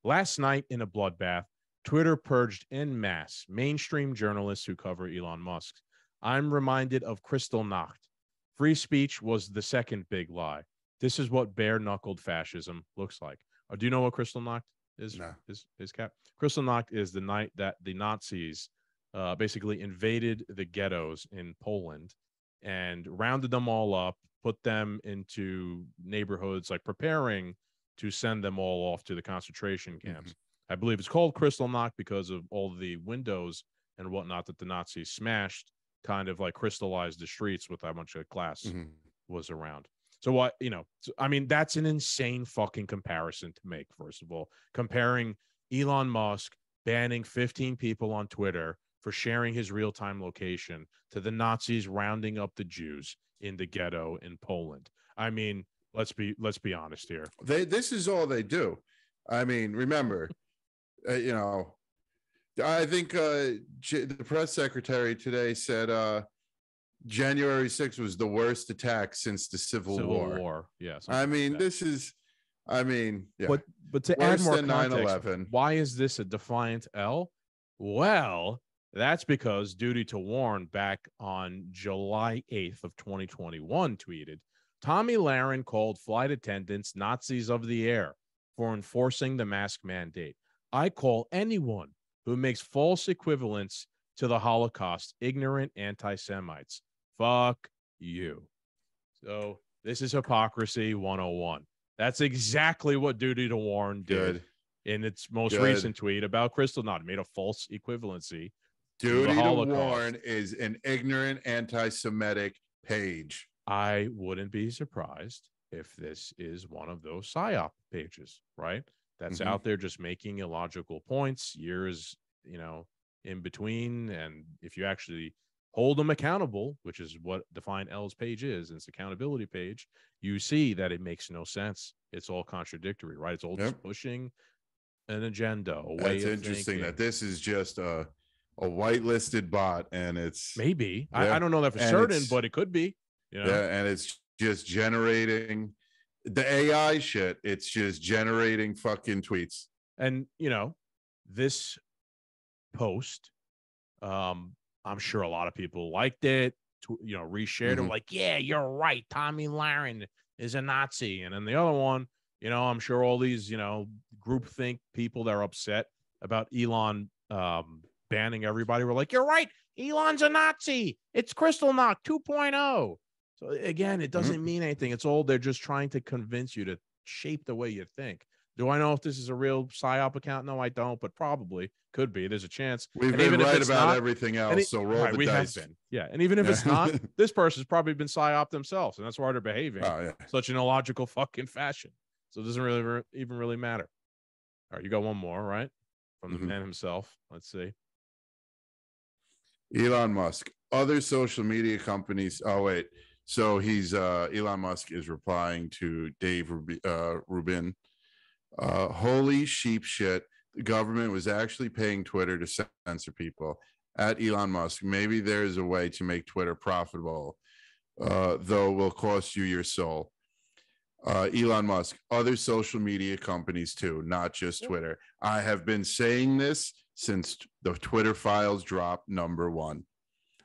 last night in a bloodbath, Twitter purged en masse mainstream journalists who cover Elon Musk. I'm reminded of Crystal Nacht. Free speech was the second big lie. This is what bare-knuckled fascism looks like. Do you know what Crystal Nacht is? No. His cap. Crystal Nacht is the night that the Nazis basically invaded the ghettos in Poland and rounded them all up, put them into neighborhoods, like preparing to send them all off to the concentration camps. I believe it's called Crystal Nacht because of all the windows and whatnot that the Nazis smashed, kind of like crystallized the streets with how much glass was around. So what, I mean, that's an insane fucking comparison to make, first of all, comparing Elon Musk banning 15 people on Twitter for sharing his real-time location to the Nazis rounding up the Jews in the ghetto in Poland. I mean, let's be honest here. This is all they do. I mean, remember, I think the press secretary today said January 6th was the worst attack since the Civil War. Yeah. I mean, yeah. But to Worse add more than context, 9/11. why is this a Defiant L? Well, that's because Duty to Warn back on July 8th of 2021 tweeted, Tommy Lahren called flight attendants Nazis of the air for enforcing the mask mandate. I call anyone who makes false equivalents to the Holocaust ignorant anti-Semites. Fuck you. So this is hypocrisy 101. That's exactly what Duty to Warn did in its most recent tweet about Crystal Nacht. It made a false equivalency. Duty to Warn is an ignorant anti-Semitic page. I wouldn't be surprised if this is one of those Psy-op pages, right? That's out there just making illogical points, years, in between. And if you actually hold them accountable, which is what Defiant L's page is, it's accountability page, you see that it makes no sense. It's all contradictory, right? It's all just pushing an agenda, a way That's of interesting thinking. that this is just a whitelisted bot, and it's maybe I don't know that for certain, but it could be. Yeah, and it's just generating the AI shit. It's just generating fucking tweets. And this post, I'm sure a lot of people liked it, reshared it, like, yeah, you're right, Tommy Lahren is a Nazi. And then the other one, I'm sure all these groupthink people that are upset about Elon banning everybody were like, you're right, Elon's a Nazi, it's Crystal Nacht 2.0. So again, it doesn't mean anything. It's all, they're just trying to convince you to shape the way you think. Do I know if this is a real Psy-op account? No, I don't, but probably could be. There's a chance. We've been right about everything else, so roll the dice. Have been. Yeah, and even if it's not, this person's probably been Psy-op themselves, and that's why they're behaving such an illogical fucking fashion. So it doesn't really even really matter. All right, you got one more, right? From the man himself. Let's see. Elon Musk. Other social media companies. Oh, wait. So he's Elon Musk is replying to Dave Rubin. Holy sheep shit. The government was actually paying Twitter to censor people. At Elon Musk, maybe there's a way to make Twitter profitable, though will cost you your soul. Elon Musk, other social media companies too, not just Twitter. I have been saying this since the Twitter files dropped #1.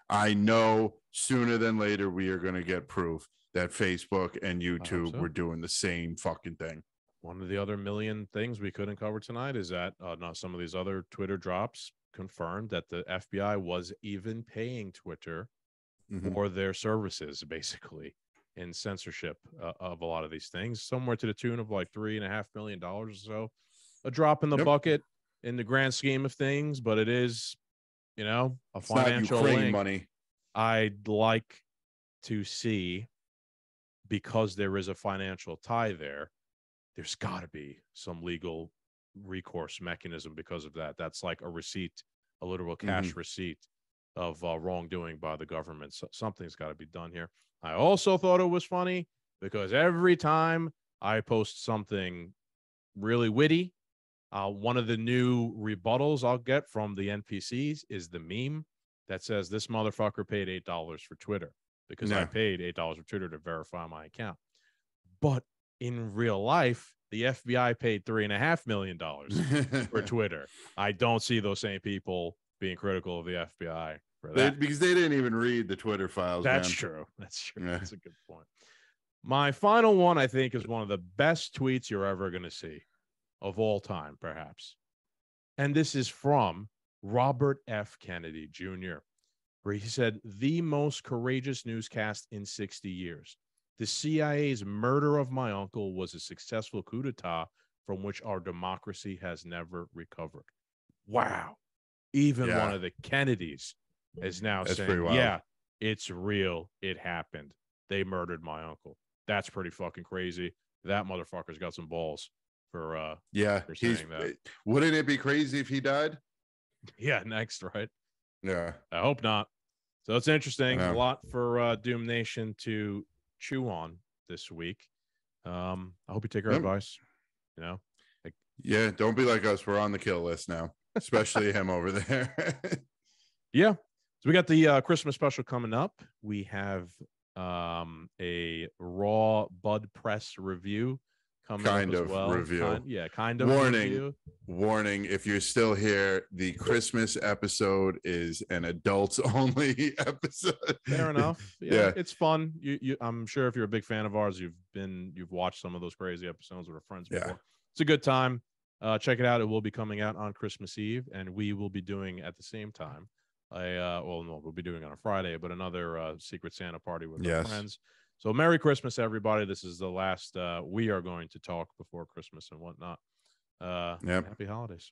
I know sooner than later we are going to get proof that Facebook and YouTube were doing the same fucking thing. One of the other million things we couldn't cover tonight is that some of these other Twitter drops confirmed that the FBI was even paying Twitter for their services, basically, in censorship of a lot of these things, somewhere to the tune of like $3.5 million or so. A drop in the bucket in the grand scheme of things, but it is, a financial link. Money. I'd like to see, because there is a financial tie there, there's got to be some legal recourse mechanism because of that. That's like a a literal cash receipt of wrongdoing by the government. So something's got to be done here. I also thought it was funny because every time I post something really witty, one of the new rebuttals I'll get from the NPCs is the meme that says this motherfucker paid $8 for Twitter because I paid $8 for Twitter to verify my account. But in real life, the FBI paid $3.5 million for Twitter. I don't see those same people being critical of the FBI for that. Because they didn't even read the Twitter files. That's true. That's true. That's a good point. My final one, I think, is one of the best tweets you're ever going to see of all time, perhaps. And this is from Robert F. Kennedy Jr., where he said, the most courageous newscast in 60 years. The CIA's murder of my uncle was a successful coup d'etat from which our democracy has never recovered. Wow. Even one of the Kennedys is now saying, yeah, it's real. It happened. They murdered my uncle. That's pretty fucking crazy. That motherfucker's got some balls for saying that. Wouldn't it be crazy if he died? Yeah, next, right? Yeah. I hope not. So it's interesting. A lot for Doom Nation to chew on this week. I hope you take our advice. You know? Yeah, don't be like us. We're on the kill list now, especially him over there. Yeah. So we got the Christmas special coming up. We have a raw Bud Press review coming up as well. Kind of warning, if you're still here, the Christmas episode is an adults only episode. Fair enough. Yeah, it's fun. You I'm sure if you're a big fan of ours, you've watched some of those crazy episodes with our friends before. It's a good time. Check it out. It will be coming out on Christmas Eve, and we will be doing at the same time we'll be doing it on a Friday, but another Secret Santa party with our friends. So Merry Christmas, everybody. This is the last we are going to talk before Christmas and whatnot. Happy holidays.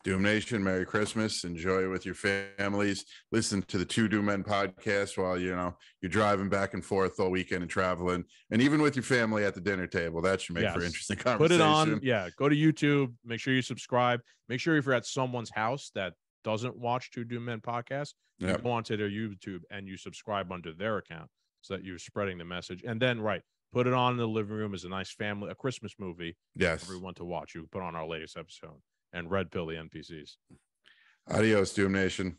Doom Nation, Merry Christmas. Enjoy it with your families. Listen to the Two Doom Men podcast while you're driving back and forth all weekend and traveling, and even with your family at the dinner table. That should make for interesting conversation. Put it on. Yeah, go to YouTube. Make sure you subscribe. Make sure if you're at someone's house that doesn't watch Two Doom Men podcast, you go onto their YouTube and you subscribe under their account so that you're spreading the message. And then put it on in the living room as a nice family, a Christmas movie. Yes, everyone to watch. You put on our latest episode and red pill the NPCs. Adios, Doom Nation.